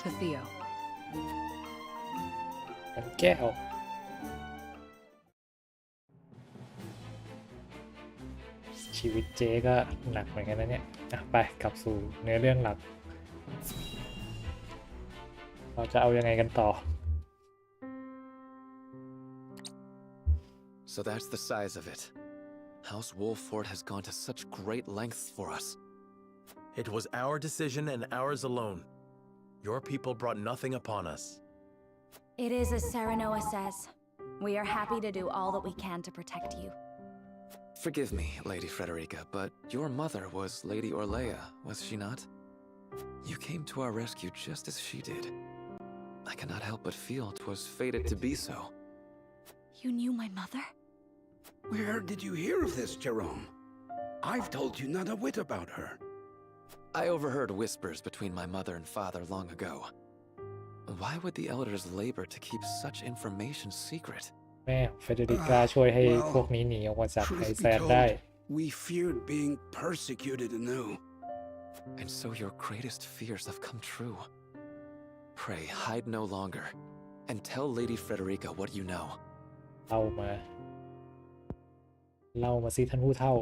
to Theo. กันแก้ว ชีวิตเจ๊ก็หนักเหมือนกันนะเนี่ยไปกลับสู่เนื้อเรื่องหลัก เราจะเอายังไงกันต่อ So that's the size of it. House Wolffort has gone to such great lengths for us. It was our decision and ours alone. Your people brought nothing upon us. It is as Serenoa says. We are happy to do all that we can to protect you. Forgive me, Lady Frederica, but your mother was Lady Orlea, was she not? You came to our rescue just as she did. I cannot help but feel 'twas fated to be so. You knew my mother? Where did you hear of this, Jerome? I've told you not a whit about her. I overheard whispers between my mother and father long ago. Why would the elders labor to keep such information secret? แม่เฟเดริกาช่วยให้พวกนี้หนีออกมาจากไอ Truth แซ be นได้ told, we feared being persecuted anew. And so your greatest fears have come true. Pray hide no longer, and tell Lady Frederica what you know. เล่ามาสิท่านผู้เฒ่า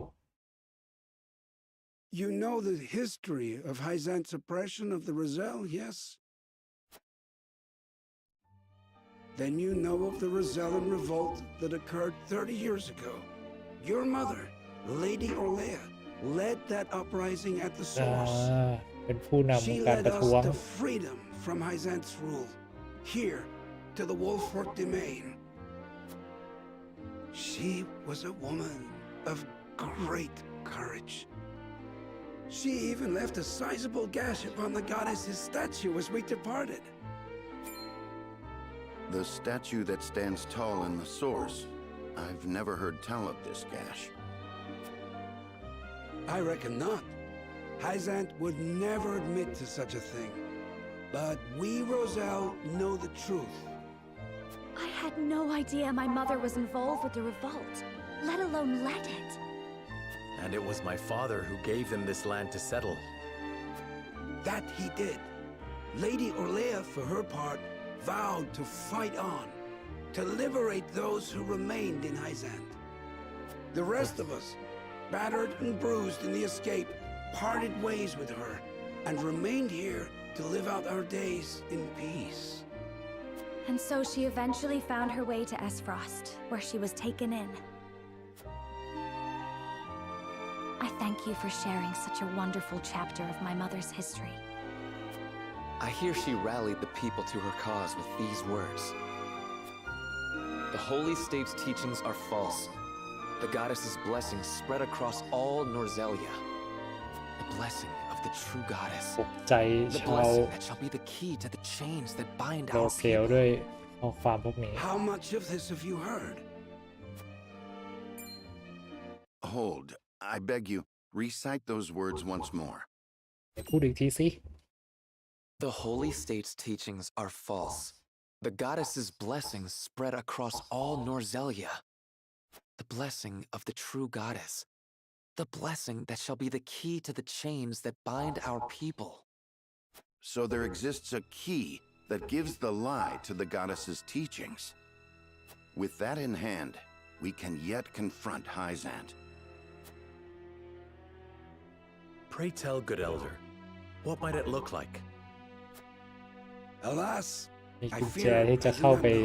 You know the history of Hyzant's oppression of the Roselle, yes? Then you know of the Rosellan revolt that occurred 30 years ago. Your mother, Lady Orlea, led that uprising at the source. เป็นผู้นำ She การ led ประท้วง us to freedom from Hyzant's rule, here to the Wolffort domain. She was a woman of great courage. She even left a sizable gash upon the goddess's statue as we departed. The statue that stands tall in the source. I've never heard tell of this gash. I reckon not. Hyzant would never admit to such a thing. But we, Roselle, know the truth. I had no idea my mother was involved with the revolt, let alone led it. And it was my father who gave them this land to settle. That he did. Lady Orlea, for her part, vowed to fight on, to liberate those who remained in Hyzant. The rest of us, battered and bruised in the escape, parted ways with her and remained here to live out our days in peace. And so she eventually found her way to Esfrost, where she was taken in. I thank you for sharing such a wonderful chapter of my mother's history. I hear she rallied the people to her cause with these words. The Holy State's teachings are false. The goddess's blessings spread across all Norzelia. The blessing of the true goddess. ปลุกใจ The ชาว blessing that shall be the key to the chains that bind โร our เซล people. ด้วยข้อความพวกนี้ How much of this have you heard? Hold. I beg you, recite those words once more. พูดอีกทีสิ The Holy State's teachings are false. The goddess's blessings spread across all Norzelia. The blessing of the true goddess. The blessing that shall be the key to the chains that bind our people. So there exists a key that gives the lie to the goddess's teachings. With that in hand, we can yet confront Hyzant. Pray tell, good elder, what might it look like? Alas, มี I กุญแจ fear ที่ I จะ do เข้า not ไป know.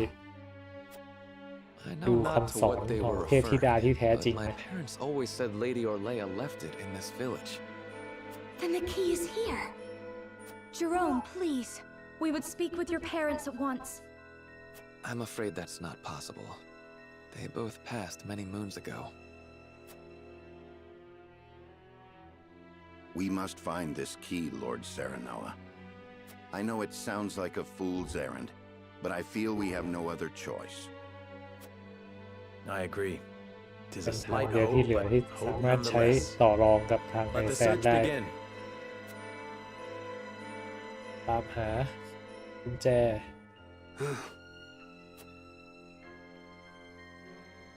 I ดู know not คำ to สอน what they ของ were เทพธิดา referring, ที่แท้จริ but ง my นะ parents always said Lady Orlea left it in this village. Then the key is here. Jerome, please. We would speak with your parents at once. I'm afraid that's not possible. They both passed many moons ago. We must find this key, Lord Serenoa. I know it sounds like a fool's errand, but I feel we have no other choice. I agree. 'Tis เป็น a ทาง slight เดียวที่ hope, เหลือ but ที่สา hope มารถใช้ nonetheless. ต่อรองกับทาง Let ใน the แซน search ได้ begin. ตามหากุญแจ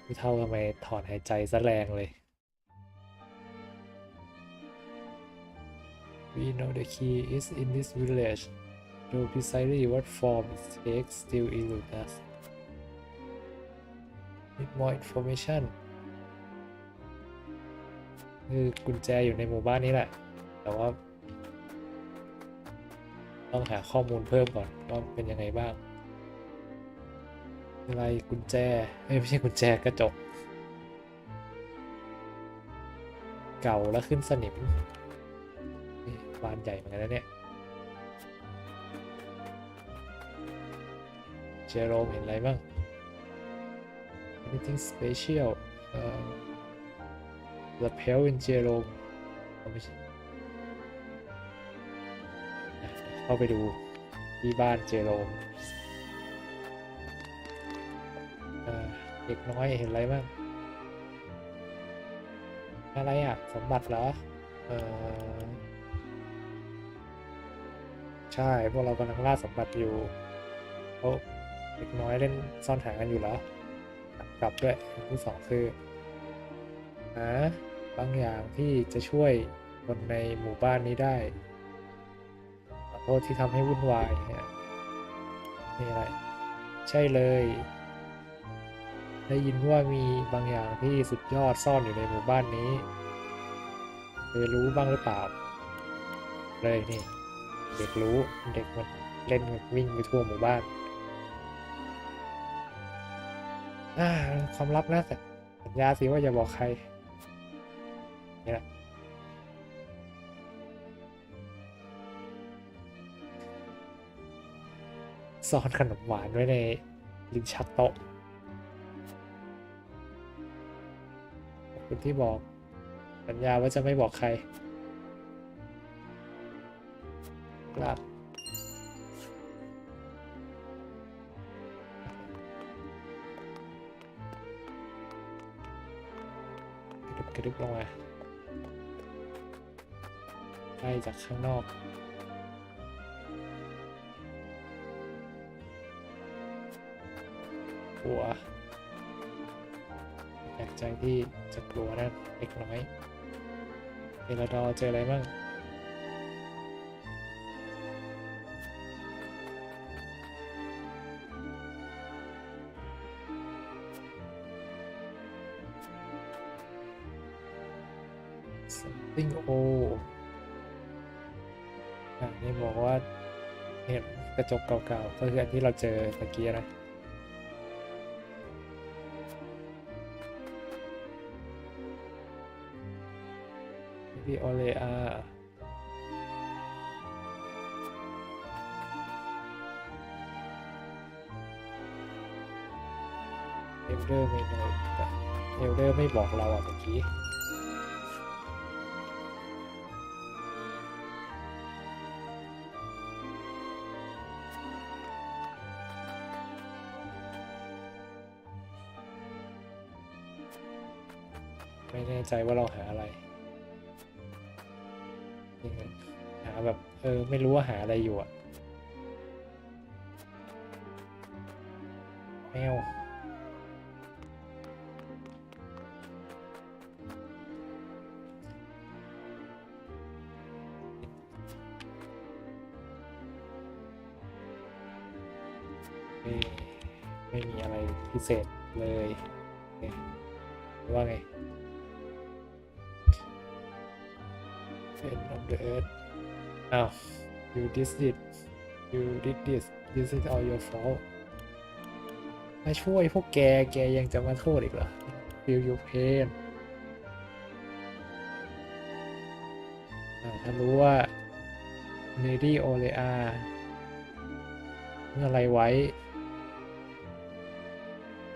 พี่เท่าทำไมถอนหายใจซะแรงเลย We know the key is in this village. Though precisely what form it takes still eludes us. Need more information. คือกุญแจอยู่ในหมู่บ้านนี้แหละ แต่ว่าต้องหาข้อมูลเพิ่มก่อนว่าเป็นยังไงบ้างอะไรกุญแจไม่ใช่กุญแจกระจก เก่าแล้วขึ้นสนิมนี่บานใหญ่เหมือนกันนะเนี่ยเจโรมเห็นอะไรบ้าง anything special the pale in Jerome ไม่ใช่เข้าไปดูที่บ้านเจโรมเด็กน้อยเห็นอะไรบ้างอะไรอ่ะสมบัติเหรอใช่พวกเรากำลังล่าสมบัติอยู่เขาเด็กน้อยเล่นซ่อนหากันอยู่เหรอกลับด้วยที่สองคือหาบางอย่างที่จะช่วยคนในหมู่บ้านนี้ได้ขอโทษที่ทำให้วุ่นวายเนี่ยนี่อะไรใช่เลยได้ยินว่ามีบางอย่างที่สุดยอดซ่อนอยู่ในหมู่บ้านนี้เคยรู้บ้างหรือเปล่าเลยนี่เด็กรู้เด็กมันเล่นวิ่งไปทั่วหมู่บ้านความลับนะแต่สัญญาสิว่าอย่าบอกใครนี่แหละซ่อนขนมหวานไว้ในลิ้นชักโต๊ะขอบคุณที่บอกสัญญาว่าจะไม่บอกใครครับกระดึบลงมา ไล่จากข้างนอกกลัวแปลกใจที่จะกลัวนั่นเล็กน้อยเอลดอเจออะไรบ้างsomething old นี่บอกว่าเห็นกระจกเก่าๆก็คืออันที่เราเจอตะกี้นะพี่โอเลอาเอลเดอร์ไม่เลยแต่เอลเดอร์ไม่บอกเราเมื่อกี้ไม่แน่ใจว่าเราหาอะไรหาแบบไม่รู้ว่าหาอะไรอยู่อะแมวไม่มีอะไรพิเศษเลยว่าไงEnd of the earth อ้าว you did this is all your fault มาช่วยพวกแกยังจะมาโทษอีกเหรอ feel your pain ถ้ารู้ว่า Lady Olea เมื่ออะไรไว้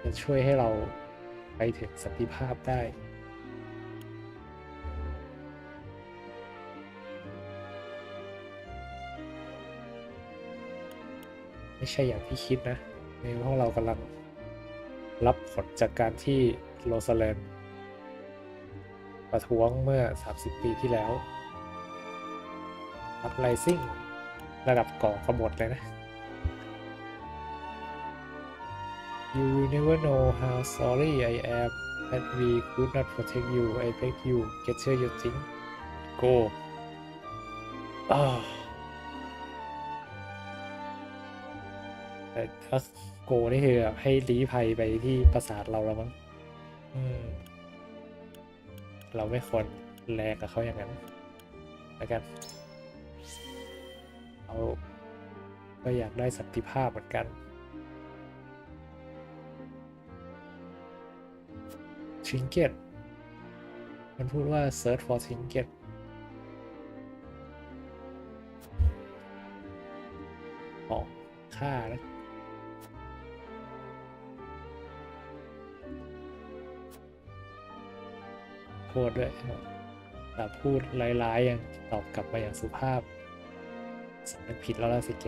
จะช่วยให้เราไปถึงสันติภาพได้ไม่ใช่อย่างที่คิดนะในห้องเรากำลังรับผลจากการที่โรซาเลนประท้วงเมื่อ30 ปีที่แล้วอัพไลซิ่งระดับก่อกบฏเลยนะ You will never know how sorry I am that we could not protect you. I beg you, get your thing. Go. แต่ถ้าโกนี่คือแบบให้ลี้ภัยไปที่ปราสาทเราแล้วมั้งเราไม่ควรแรงกับเขาอย่างนั้นแล้วกันเราก็อยากได้สันติภาพเหมือนกันtrinket มันพูดว่า search for trinket ของค่านะโทษด้วยแต่พูดร้ายๆยังตอบกลับมาอย่างสุภาพสำนึกผิดแล้วล่ะสิแก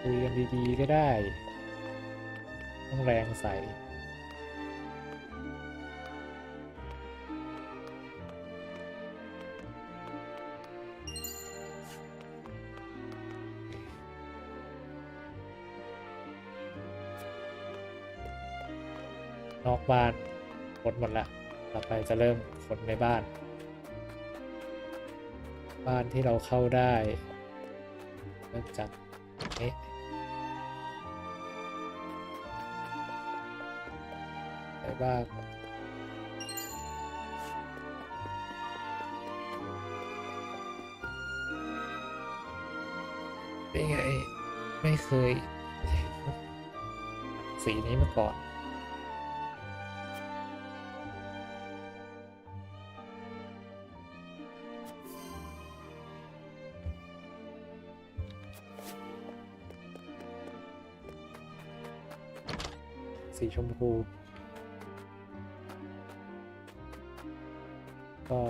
คุยกันดีๆก็ได้ต้องแรงใส่นอกบ้านขนหมดละต่อไปจะเริ่มขนในบ้านที่เราเข้าได้เริ่มจากนี้ไปบ้างเป็นไงไม่เคยสีนี้มาก่อนสีชมพูก็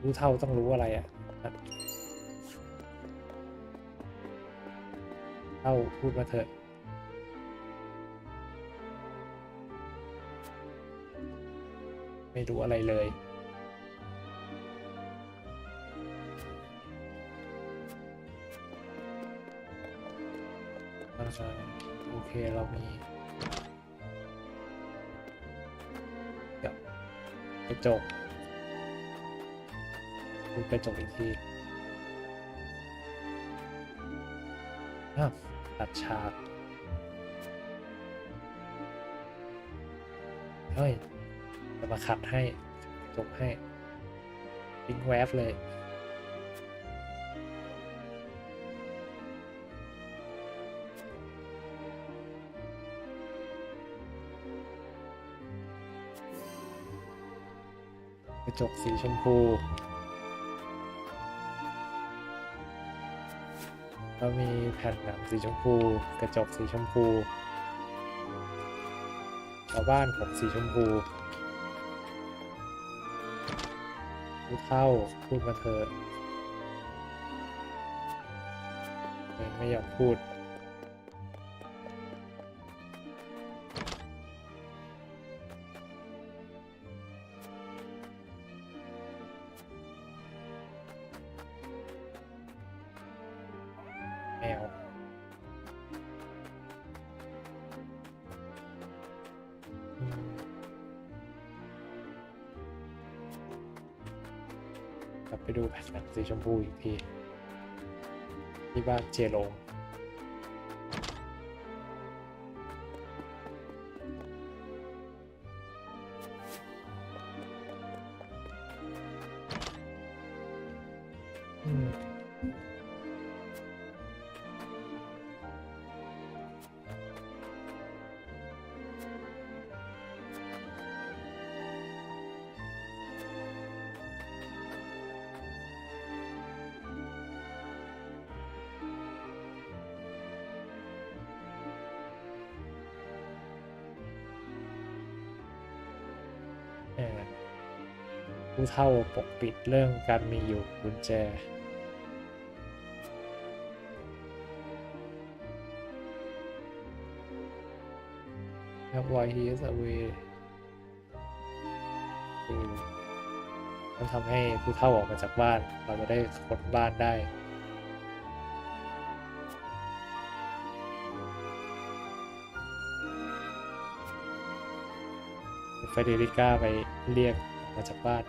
รู้เท่าต้องรู้อะไรอ่ะ เอ้าพูดมาเถอะไม่รู้อะไรเลยโอเคเรามีกระจกดูกระจกอีกทีตัดฉากเฮ้ยจะมาขัดให้จบให้ทิ้งแวบเลยกระจกสีชมพูแล้วมีแผ่นหนังสีชมพูกระจกสีชมพูชาวบ้านผมสีชมพูผู้เฒ่าพูดมาเถอะไม่ยอมพูดแมวกลับไปดูแผ่นหนังสีชมพูอีกทีที่บ้านเจลงผู้เฒ่าปกปิดเรื่องการมีอยู่กุญแจwhy he is away ต้องทำให้ผู้เฒ่าออกมาจากบ้านเราจะได้ค้นบ้านได้เฟเดริก้าไปเรียกมาจากบ้าน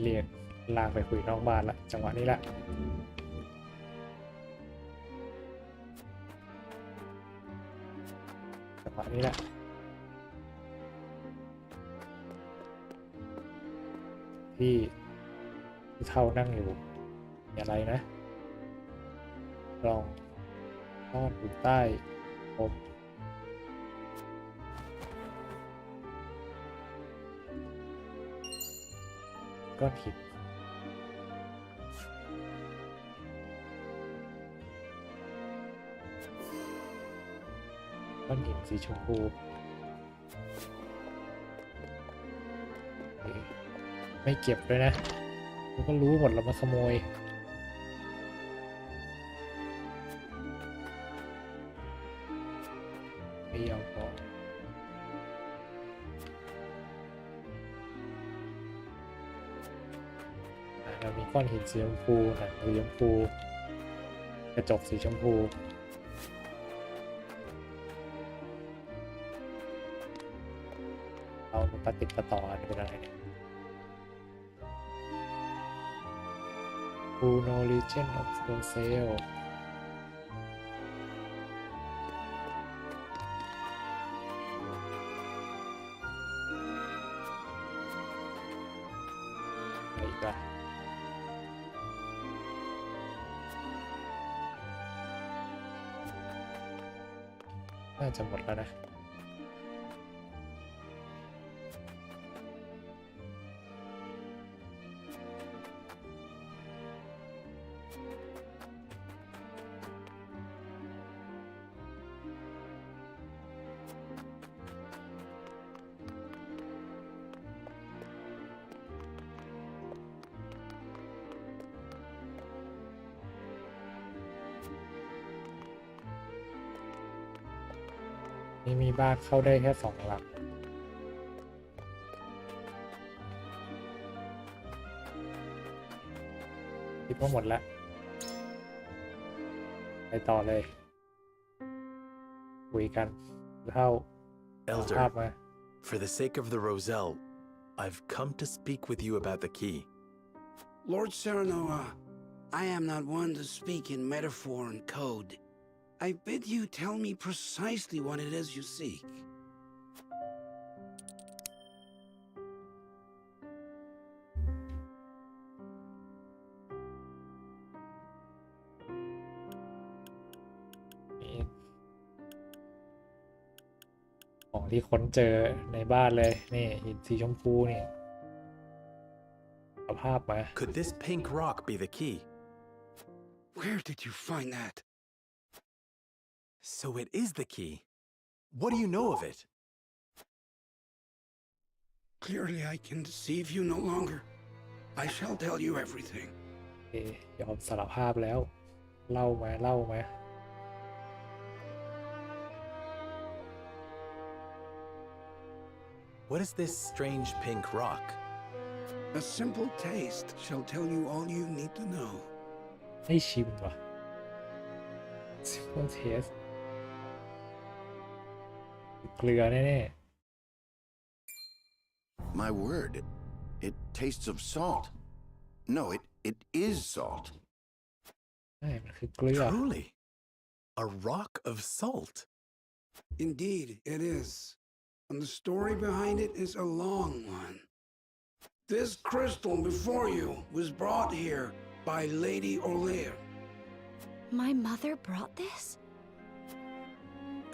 เรียกลากไปคุยนอกบ้านละจังหวะนี้ละจังหวะนี้ละที่ผู้เฒ่านั่งอยู่มีอะไรนะลองซ่อนอยู่ใต้ผมก้อนหินก้อนหินสีชมพูไม่เก็บด้วยนะผมก็รู้หมดแล้วมาขโมยไม่ยอมบอกเรามีก้อนหินสีชมพูหนังสีชมพูกระจกสีชมพูเอามาปฏิดประต่อกันเป็นอะไรเนี่ยWho know Legend of Rosale อะไรอีกล่ะน่าจะหมดแล้วนะ นี่มีบ้านเข้าได้แค่2 หลังคิดว่าหมดแล้วไปต่อเลยคุยกันเท่าภาพ Elder, มา for the sake of the Roselle, I've come to speak with you about the key. Lord Serenoa, I am not one to speak in metaphor and code. I bid you tell me precisely what it is you seek. นี่ของที่ค้นเจอในบ้านเลยนี่หินสีชมพูนี่เอาภาพมา Could this pink rock be the key? Where did you find that? So it is the key. What do you know of it? Clearly I can deceive you no longer. I shall tell you everything. ยอมสารภาพแล้วเล่ามา What is this strange pink rock? A simple taste shall tell you all you need to know. ให้ชิมว่ะ Simple taste เกลือแน่ My word, it tastes of salt. No, it is salt. ๆใช่มันคือเกลือ Truly, a rock of salt. Indeed, it is. And the story behind it is a long one. This crystal before you was brought here by Lady Orlea. My mother brought this?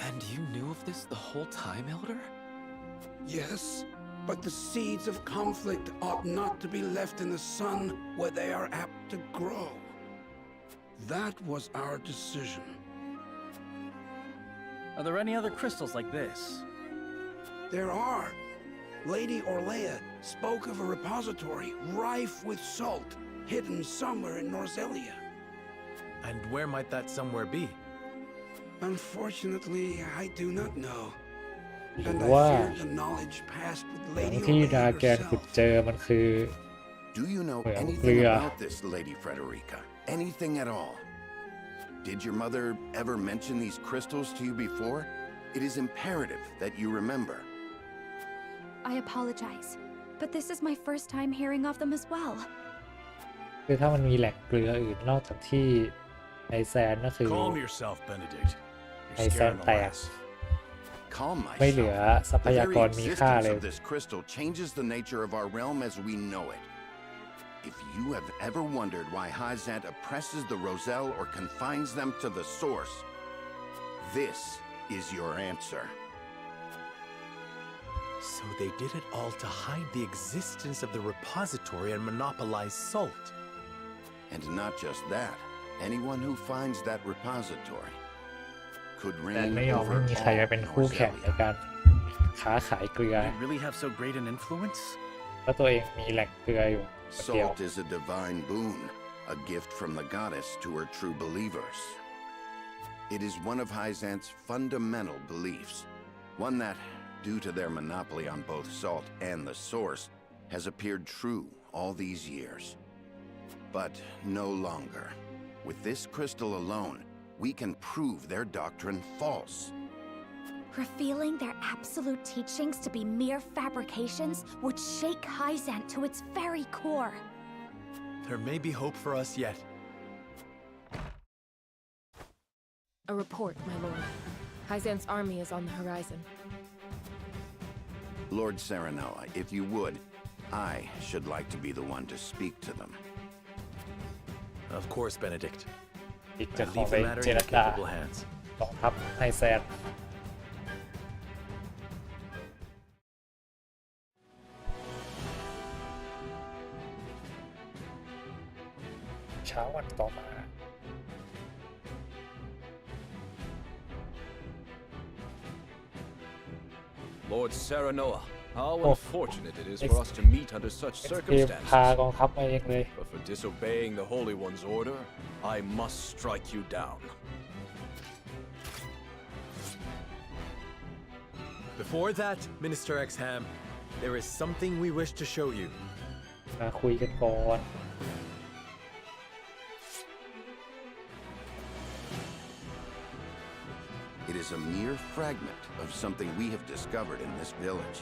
And you knew of this the whole time, Elder? Yes, but the seeds of conflict ought not to be left in the sun where they are apt to grow. That was our decision. Are there any other crystals like this? There are. Lady Orlea spoke of a repository rife with salt hidden somewhere in Norzelia. And where might that somewhere be? Unfortunately, I do not know. หรือ And ว่า I fear the knowledge passed with อย่าง Lady ที่ดา Orlea แกนขุด herself. เจอมันคือ Do you know Well, anything clear. about this, Lady Frederica? Anything at all? Did your mother ever mention these crystals to you before? It is imperative that you remember. I apologize, but this is my first time hearing of them as well. คือถ้ามันมีแหล่งเกลืออื่นนอกจากที่ไอแซนก็คือ Calm yourself, Benedict. ไอ You're แซน scaring แต the ก lass. Calm ไม่เหลือ myself. ทรัพ The ยา very กรมีค่า existence เลย of this crystal changes the nature of our realm as we know it. If you have ever wondered why Hyzant oppresses the Roselle or confines them to the source, this is your answer. So they did it all to hide the existence of the repository and monopolize salt. And not just that, anyone who finds that repository could แต่ reign ไม่ยอม over ให้มีใคร all เป็นคู่แข่งใน Norzelia. การค้าขายเกลือ Did it really have so great an influence? เพราะตัวเองมีแหล่งเกลืออยู่คนเดียว Salt is a divine boon, a gift from the goddess to her true believers. It is one of Hyzant's fundamental beliefs, one that, due to their monopoly on both salt and the source, has appeared true all these years. But no longer. With this crystal alone, we can prove their doctrine false. Revealing their absolute teachings to be mere fabrications would shake Hyzant to its very core. There may be hope for us yet. A report, my lord. Hyzant's army is on the horizon. Lord Serenoa, if you would, I should like to be the one to speak to them. Of course, Benedict. อีกจะ I ขอ leave ไป the matter เจ in ร your จา capable hands. กองทัพไฮแซนเช้าวันต่อมา Lord Serenoa, how Oh. unfortunate it is for us to meet under such เอ็กซ์เ circumstances. พากองทัพมาเองเลย But for disobeying the Holy One's order, I must strike you down. Before that, Minister Exham, there is something we wish to show you. มาคุยกันก่อน It is a mere fragment of something we have discovered in this village.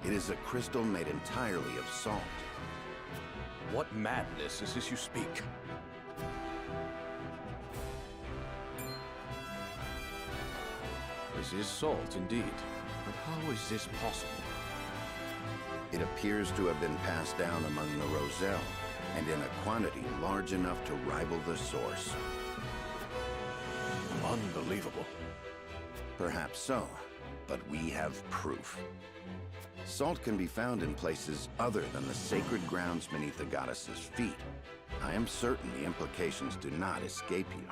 It is a crystal made entirely of salt. What madness is this you speak? This is salt indeed, but how is this possible? It appears to have been passed down among the Roselle, and in a quantity large enough to rival the source. Unbelievable. Perhaps so, but we have proof. Salt can be found in places other than the sacred grounds beneath the goddess's feet. I am certain the implications do not escape you.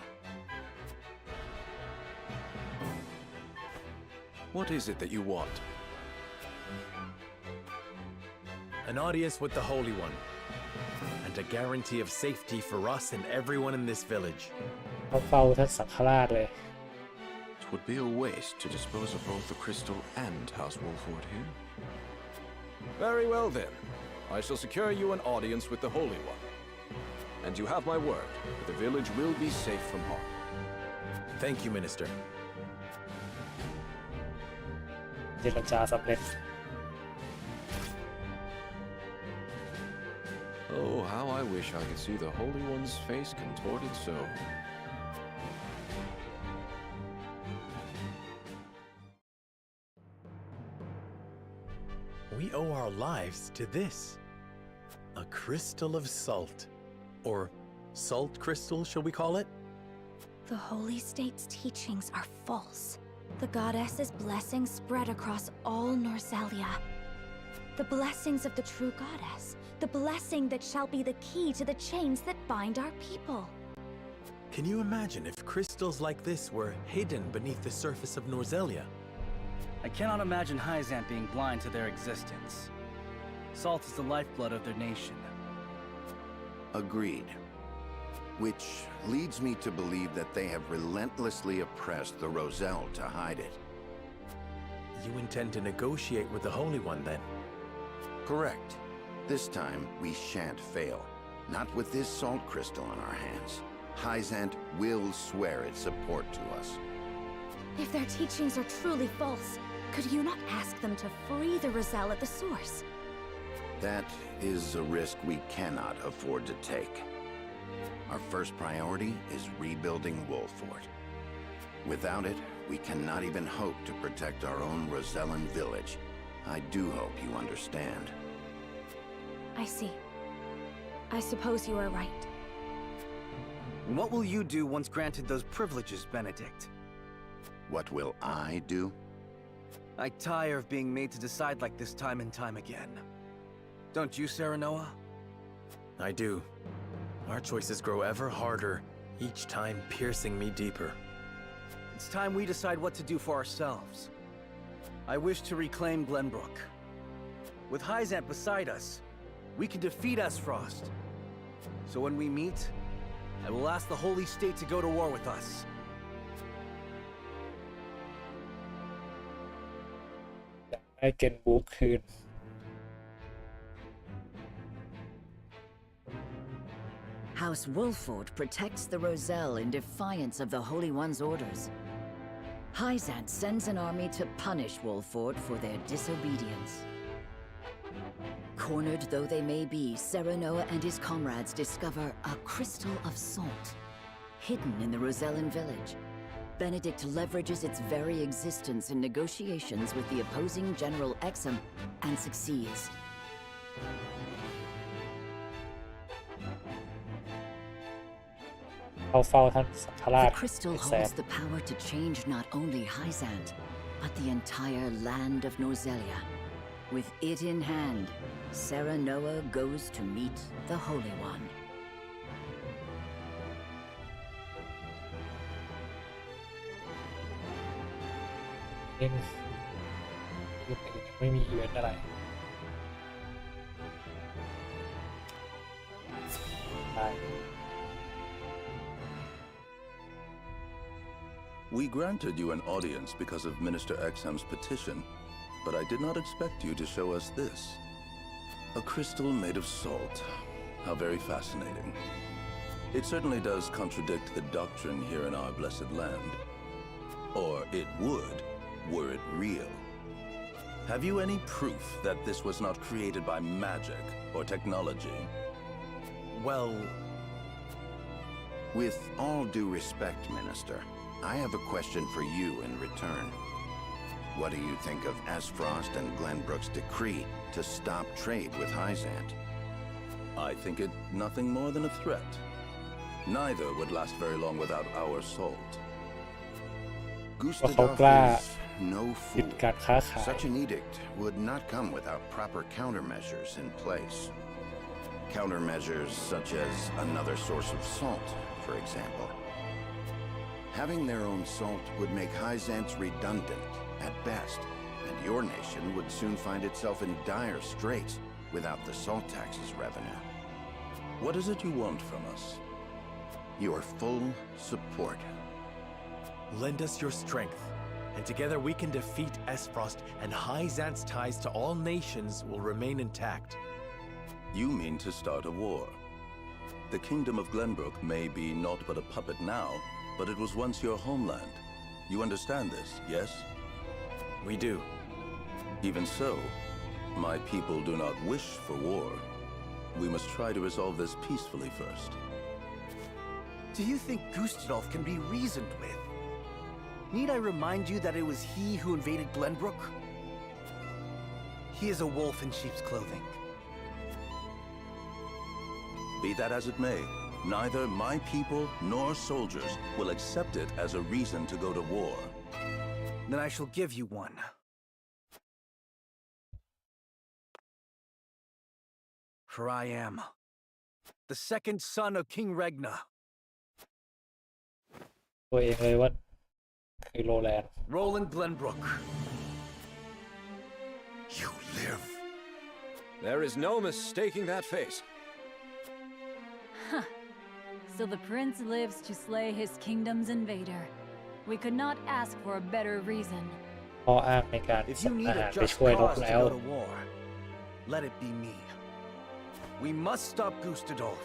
What is it that you want? An audience with the Holy One, and a guarantee of safety for us and everyone in this village. เขาเฝ้าท่านสังฆราชเลย It would be a waste to dispose of both the crystal and House Wolford here. Very well then. I shall secure you an audience with the Holy One. And you have my word that the village will be safe from harm. Thank you, Minister. เจรจาสำเร็จ Oh, how I wish I could see the Holy One's face contorted so. We owe our lives to this. A crystal of salt. Or salt crystal, shall we call it? The Holy State's teachings are false. The goddess's blessings spread across all Norzelia. The blessings of the true goddess. The blessing that shall be the key to the chains that bind our people. Can you imagine if crystals like this were hidden beneath the surface of Norzelia? I cannot imagine Hyzant being blind to their existence. Salt is the lifeblood of their nation. Agreed. Which leads me to believe that they have relentlessly oppressed the Roselle to hide it. You intend to negotiate with the Holy One, then? Correct. This time, we shan't fail. Not with this salt crystal in our hands. Hyzant will swear its support to us. If their teachings are truly false, could you not ask them to free the Roselle at the source? That is a risk we cannot afford to take. Our first priority is rebuilding Wolford. Without it, we cannot even hope to protect our own Rosellan village. I do hope you understand. I see. I suppose you are right. What will you do once granted those privileges, Benedict? What will I do? I tire of being made to decide like this time and time again. Don't you, Serenoa? I do. Our choices grow ever harder, each time piercing me deeper. It's time we decide what to do for ourselves. I wish to reclaim Glenbrook. With Hyzant beside us, we can defeat Asfrost. So when we meet, I will ask the Holy State to go to war with us. ให้เกนบู๊คืน House Wolford protects the Roselle in defiance of the Holy One's orders. Hyzant sends an army to punish Wolford for their disobedience. Cornered though they may be, Serenoa and his comrades discover a crystal of salt, hidden in the Rosellan village. Benedict leverages its very existence in negotiations with the opposing General Exum and succeeds. The crystal holds the power to change not only Hyzant, but the entire land of Norzelia. With it in hand, Serenoa goes to meet the Holy One. ไม่มีอีเวนต์อะไรใช่ We granted you an audience because of Minister Exham's petition, but I did not expect you to show us this. A crystal made of salt. How very fascinating. It certainly does contradict the doctrine here in our blessed land. Or it would, were it real. Have you any proof that this was not created by magic or technology? Well... With all due respect, Minister, I have a question for you in return. What do you think of Asfrost and Glenbrook's decree to stop trade with Hyzant? I think it nothing more than a threat. Neither would last very long without our salt. ว่าเขากล้า Gustadolf is no ปิด fool. การค้าขาย Such an edict would not come without proper countermeasures in place. Countermeasures such as another source of salt, for example. Having their own salt would make Hyzant's redundant at best, and your nation would soon find itself in dire straits without the salt tax's revenue. What is it you want from us? Your full support. Lend us your strength, and together we can defeat Esfrost, and Hyzant's ties to all nations will remain intact. You mean to start a war. The kingdom of Glenbrook may be naught but a puppet now, but it was once your homeland. You understand this, yes? We do. Even so, my people do not wish for war. We must try to resolve this peacefully first. Do you think Gustadolf can be reasoned with? Need I remind you that it was he who invaded Glenbrook? He is a wolf in sheep's clothing. Be that as it may, neither my people nor soldiers will accept it as a reason to go to war. Then I shall give you one. For I am the second son of King Regna. ตัวเองเลยว่าคือโรแลนด์ Roland Glenbrook. You live. There is no mistaking that face. So the prince lives to slay his kingdom's invader. We could not ask for a better reason. ข้ออ้างในการ If ส่ you ง need ทหาร a ไป just ช่วยรบ cause to แล้ว go to war, let it be me. We must stop Gustadolf.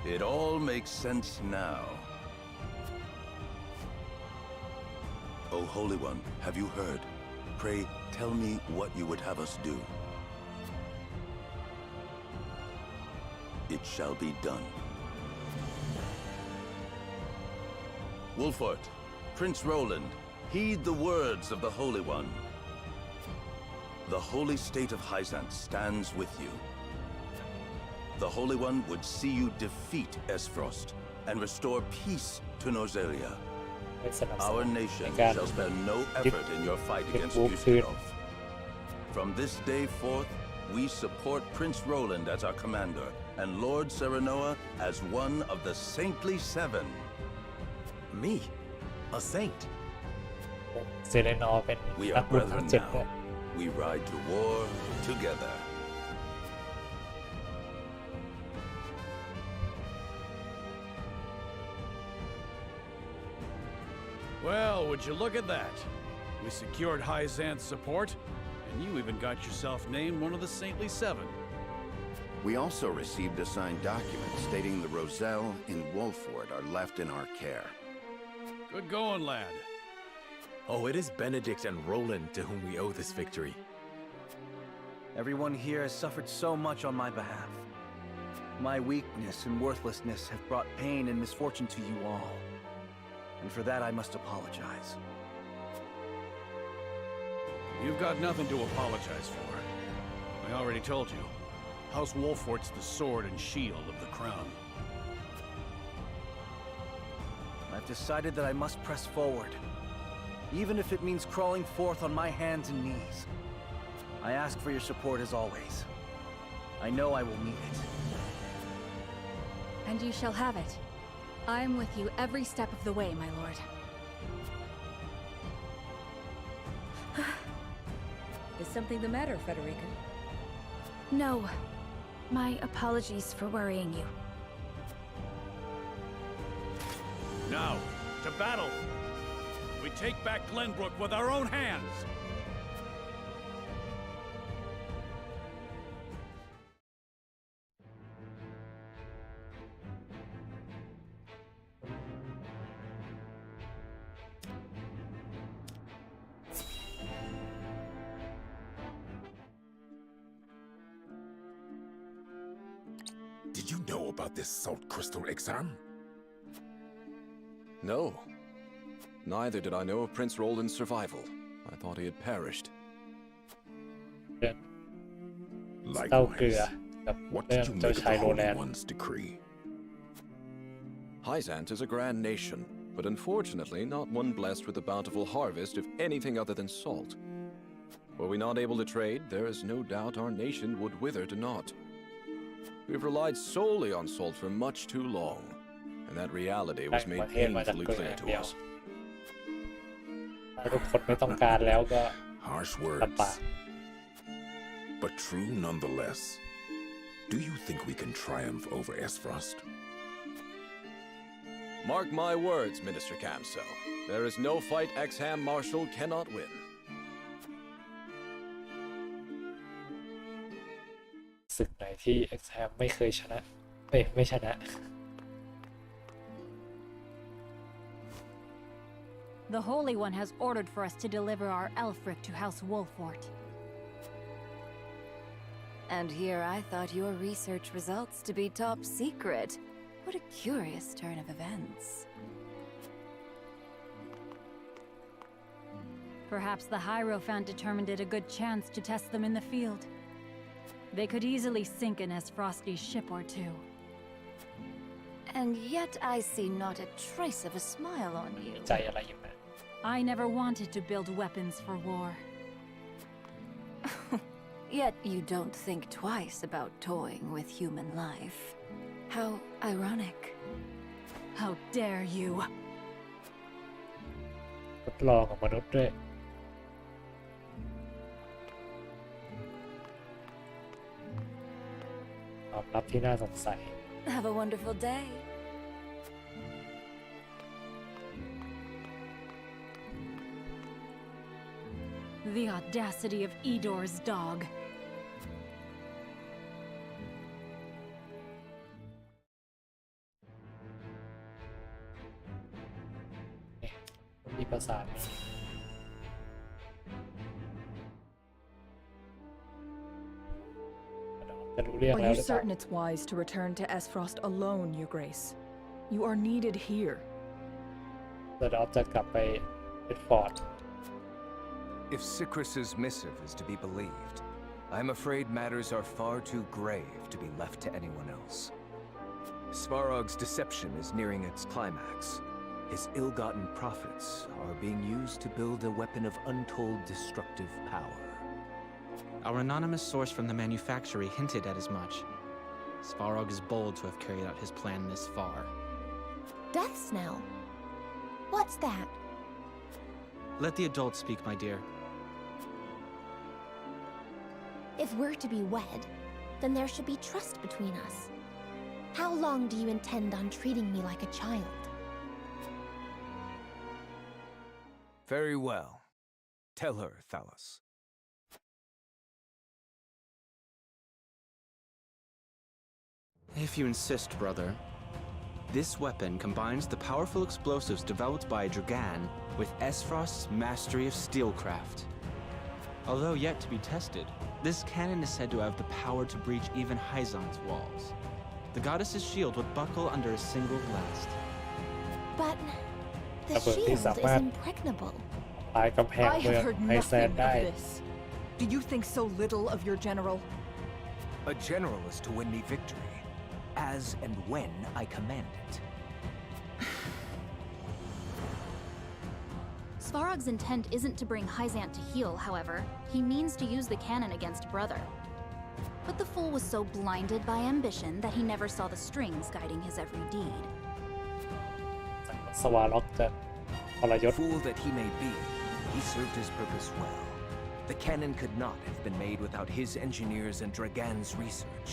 It all makes sense now. O Holy One, have you heard? Pray tell me what you would have us do. It shall be done. Wolfort, Prince Roland, heed the words of the Holy One. The holy state of Hyzant stands with you. The Holy One would see you defeat Esfrost and restore peace to Norzelia. Our nation shall spare no effort in your fight against Gustadolf. From this day forth, we support Prince Roland as our commander and Lord Serenoa as one of the Saintly Seven. Me? A saint? เซเลนอร์เป็น We นั are กบุญทั้ง brethren 7เลย now. We ride to war together. Well, would you look at that? We secured Hyzant's support, and you even got yourself named one of the Saintly Seven. We also received a signed document stating the Roselle in Wolford are left in our care. Good going, lad. Oh, it is Benedict and Roland to whom we owe this victory. Everyone here has suffered so much on my behalf. My weakness and worthlessness have brought pain and misfortune to you all. And for that I must apologize. You've got nothing to apologize for. I already told you. House Wolfort's the sword and shield of the crown. I've decided that I must press forward, even if it means crawling forth on my hands and knees. I ask for your support as always. I know I will need it. And you shall have it. I am with you every step of the way, my lord. Is something the matter, Frederica? No. My apologies for worrying you. Now, to battle! We take back Glenbrook with our own hands! Did you know about this salt crystal exam? No. Neither did I know of Prince Roland's survival. I thought he had perished. เต้าเกลือ กับ What เรื่อ did ง you เจ้า make of ชาย the โรแล Holy นด์ One's decree? Hyzant is a grand nation, but unfortunately not one blessed with a bountiful harvest of anything other than salt. Were we not able to trade, there is no doubt our nation would wither to naught. We've relied solely on salt for much too long, and that reality was made painfully clear to us. ทุกคนไม่ต้องการแล้วก็ Harsh ลำบาก words, but true nonetheless. Do you think we can triumph over Esfrost? Mark my words, Minister Camso. There is no fight Exham Marshal cannot win. ศึกไหนที่ Exham ไม่เคยชนะไม่ชนะ The Holy One has ordered for us to deliver our Elfric to House Wolfort. And here I thought your research results to be top secret. What a curious turn of events. Perhaps the Hierophant determined it a good chance to test them in the field. They could easily sink an Esfrosti's ship or two. And yet I see not a trace of a smile on you. ใจอะไรอยู่นะ I never wanted to build weapons for war. Yet you don't think twice about toying with human life. How ironic. How dare you! ทดลองกับมนุษย์ด้วยความลับที่น่าสงสัย Have a wonderful day. The audacity of Edor's dog. ที่ปราสาทนี้จะรู้เรื่อง Are แล้ว you หรือเปล่า certain it's wise to return to Esfrost alone, Your Grace? You are needed here. จะดอฟจะกลับไปเอ็ดฟอร์ด If Sikrus's missive is to be believed, I'm afraid matters are far too grave to be left to anyone else. Svarog's deception is nearing its climax. His ill-gotten profits are being used to build a weapon of untold destructive power. Our anonymous source from the manufactory hinted at as much. Svarog is bold to have carried out his plan this far. Death Snell? What's that? Let the adults speak, my dear. If we're to be wed, then there should be trust between us. How long do you intend on treating me like a child? Very well. Tell her, Thalos. If you insist, brother. This weapon combines the powerful explosives developed by Dragan with Esfrost's mastery of steelcraft. Although yet to be tested, this cannon is said to have the power to breach even Hyzant's walls. The goddess's shield would buckle under a single blast. But the shield is impregnable. ตายกำแพง I เมือง have heard ไฮแซน nothing ได้ of this. Do you think so little of your general? A general is to win me victory, as and when I command it. Svarog's intent isn't to bring Hyzant to heel, however. He means to use the cannon against Brother. But the fool was so blinded by ambition that he never saw the strings guiding his every deed. สวาล็อกจะทรยศ Fool that he may be, he served his purpose well. The cannon could not have been made without his engineers and Dragan's research.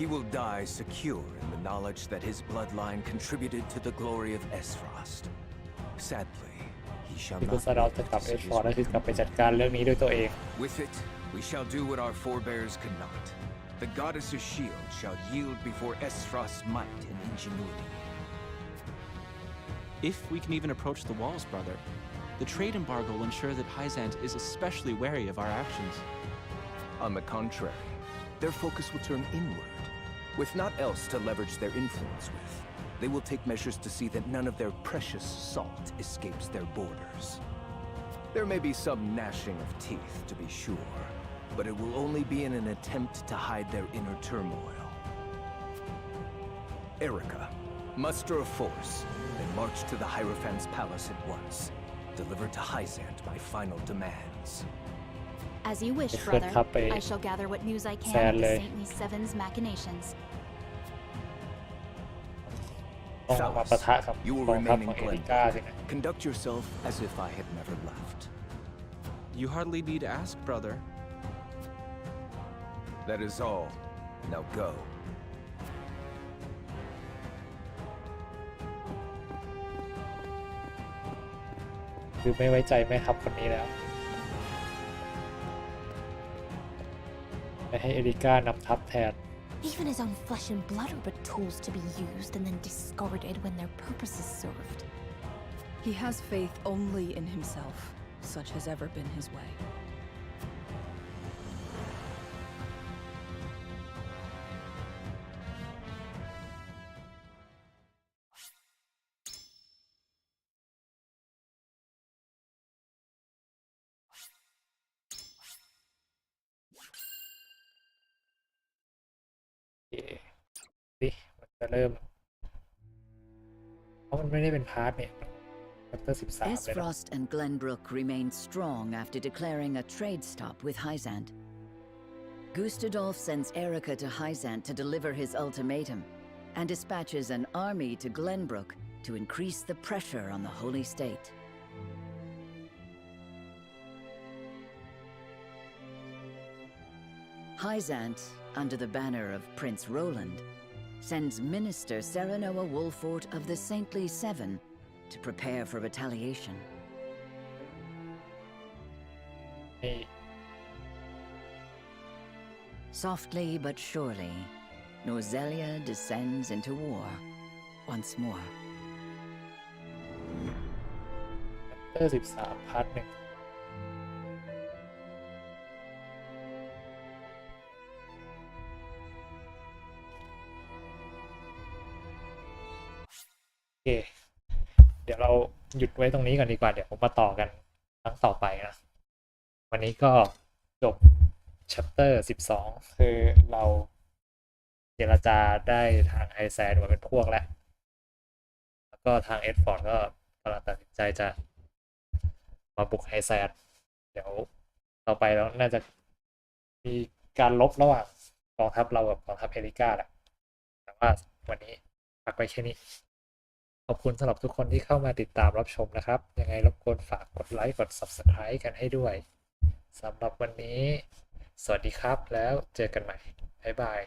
He will die secure in the knowledge that his bloodline contributed to the glory of Esfrost. Sadly, he shall ที่กุ not ศลเราจะกลับ live to เอ see ช his ฟอร์และ work ที่กลับไปจัดการเรื่องนี้ด้วยตัวเอง With it, we shall do what our forebears could not. The goddess's shield shall yield before Esfrost's might and ingenuity. If we can even approach the walls, brother, the trade embargo will ensure that Hyzant is especially wary of our actions. On the contrary, their focus will turn inward. With naught else to leverage their influence with, they will take measures to see that none of their precious salt escapes their borders. There may be some gnashing of teeth, to be sure, but it will only be in an attempt to hide their inner turmoil. Erica, muster a force and march to the Hierophant's palace at once. Deliver to Hyzant my final demands. As you wish, จะเคลื่อน brother. ทัพไป I shall gather what news I แซ can น of เล the ย Saintly Seven's machinations. ต้องมาปะทะกับ You will กองทัพ remain ข in องเอริ Glen. กาสินะ Conduct yourself as if I had never left. You hardly need to ask, brother. That is all. Now go. คือไม่ไว้ใจแม่ทัพคนนี้แล้วไม่ให้เอริก้านำทัพแทน Even his own flesh and blood are but tools to be used and then discarded when their purpose is served. He has faith only in himself. Such has ever been his way.สิมันจะเริ่มเพราะมันไม่ได้เป็นพาร์ทเนี่ยChapter 13เลยนะ Esfrost and Glenbrook remained strong after declaring a trade stop with Hyzant. Gustadolf sends Erica to Hyzant to deliver his ultimatum and dispatches an army to Glenbrook to increase the pressure on the Holy State. Hyzant, under the banner of Prince Roland, sends Minister Serenoa Wolfort of the Saintly Seven to prepare for retaliation. นี่ Softly but surely, Norzelia descends into war once more. Chapter 13 พาร์ท 1โอเคเดี๋ยวเราหยุดไว้ตรงนี้ก่อนดีกว่าเดี๋ยวผมมาต่อกันครั้งต่อไปนะวันนี้ก็จบ Chapter 12 คือเราเจรจาได้ทางไฮแซนมาเป็นพวกแล้วก็ทางเอ็ดฟอร์ดก็กำลังตัดสินใจจะมาบุกไฮแซนเดี๋ยวต่อไปแล้วน่าจะมีการลบระหว่างกองทัพเรากับกองทัพเอริก้าแหละแต่ว่าวันนี้พักไปแค่นี้ขอบคุณสำหรับทุกคนที่เข้ามาติดตามรับชมนะครับยังไงรบกวนฝากกดไลค์กด Subscribe กันให้ด้วยสำหรับวันนี้สวัสดีครับแล้วเจอกันใหม่บ๊ายบาย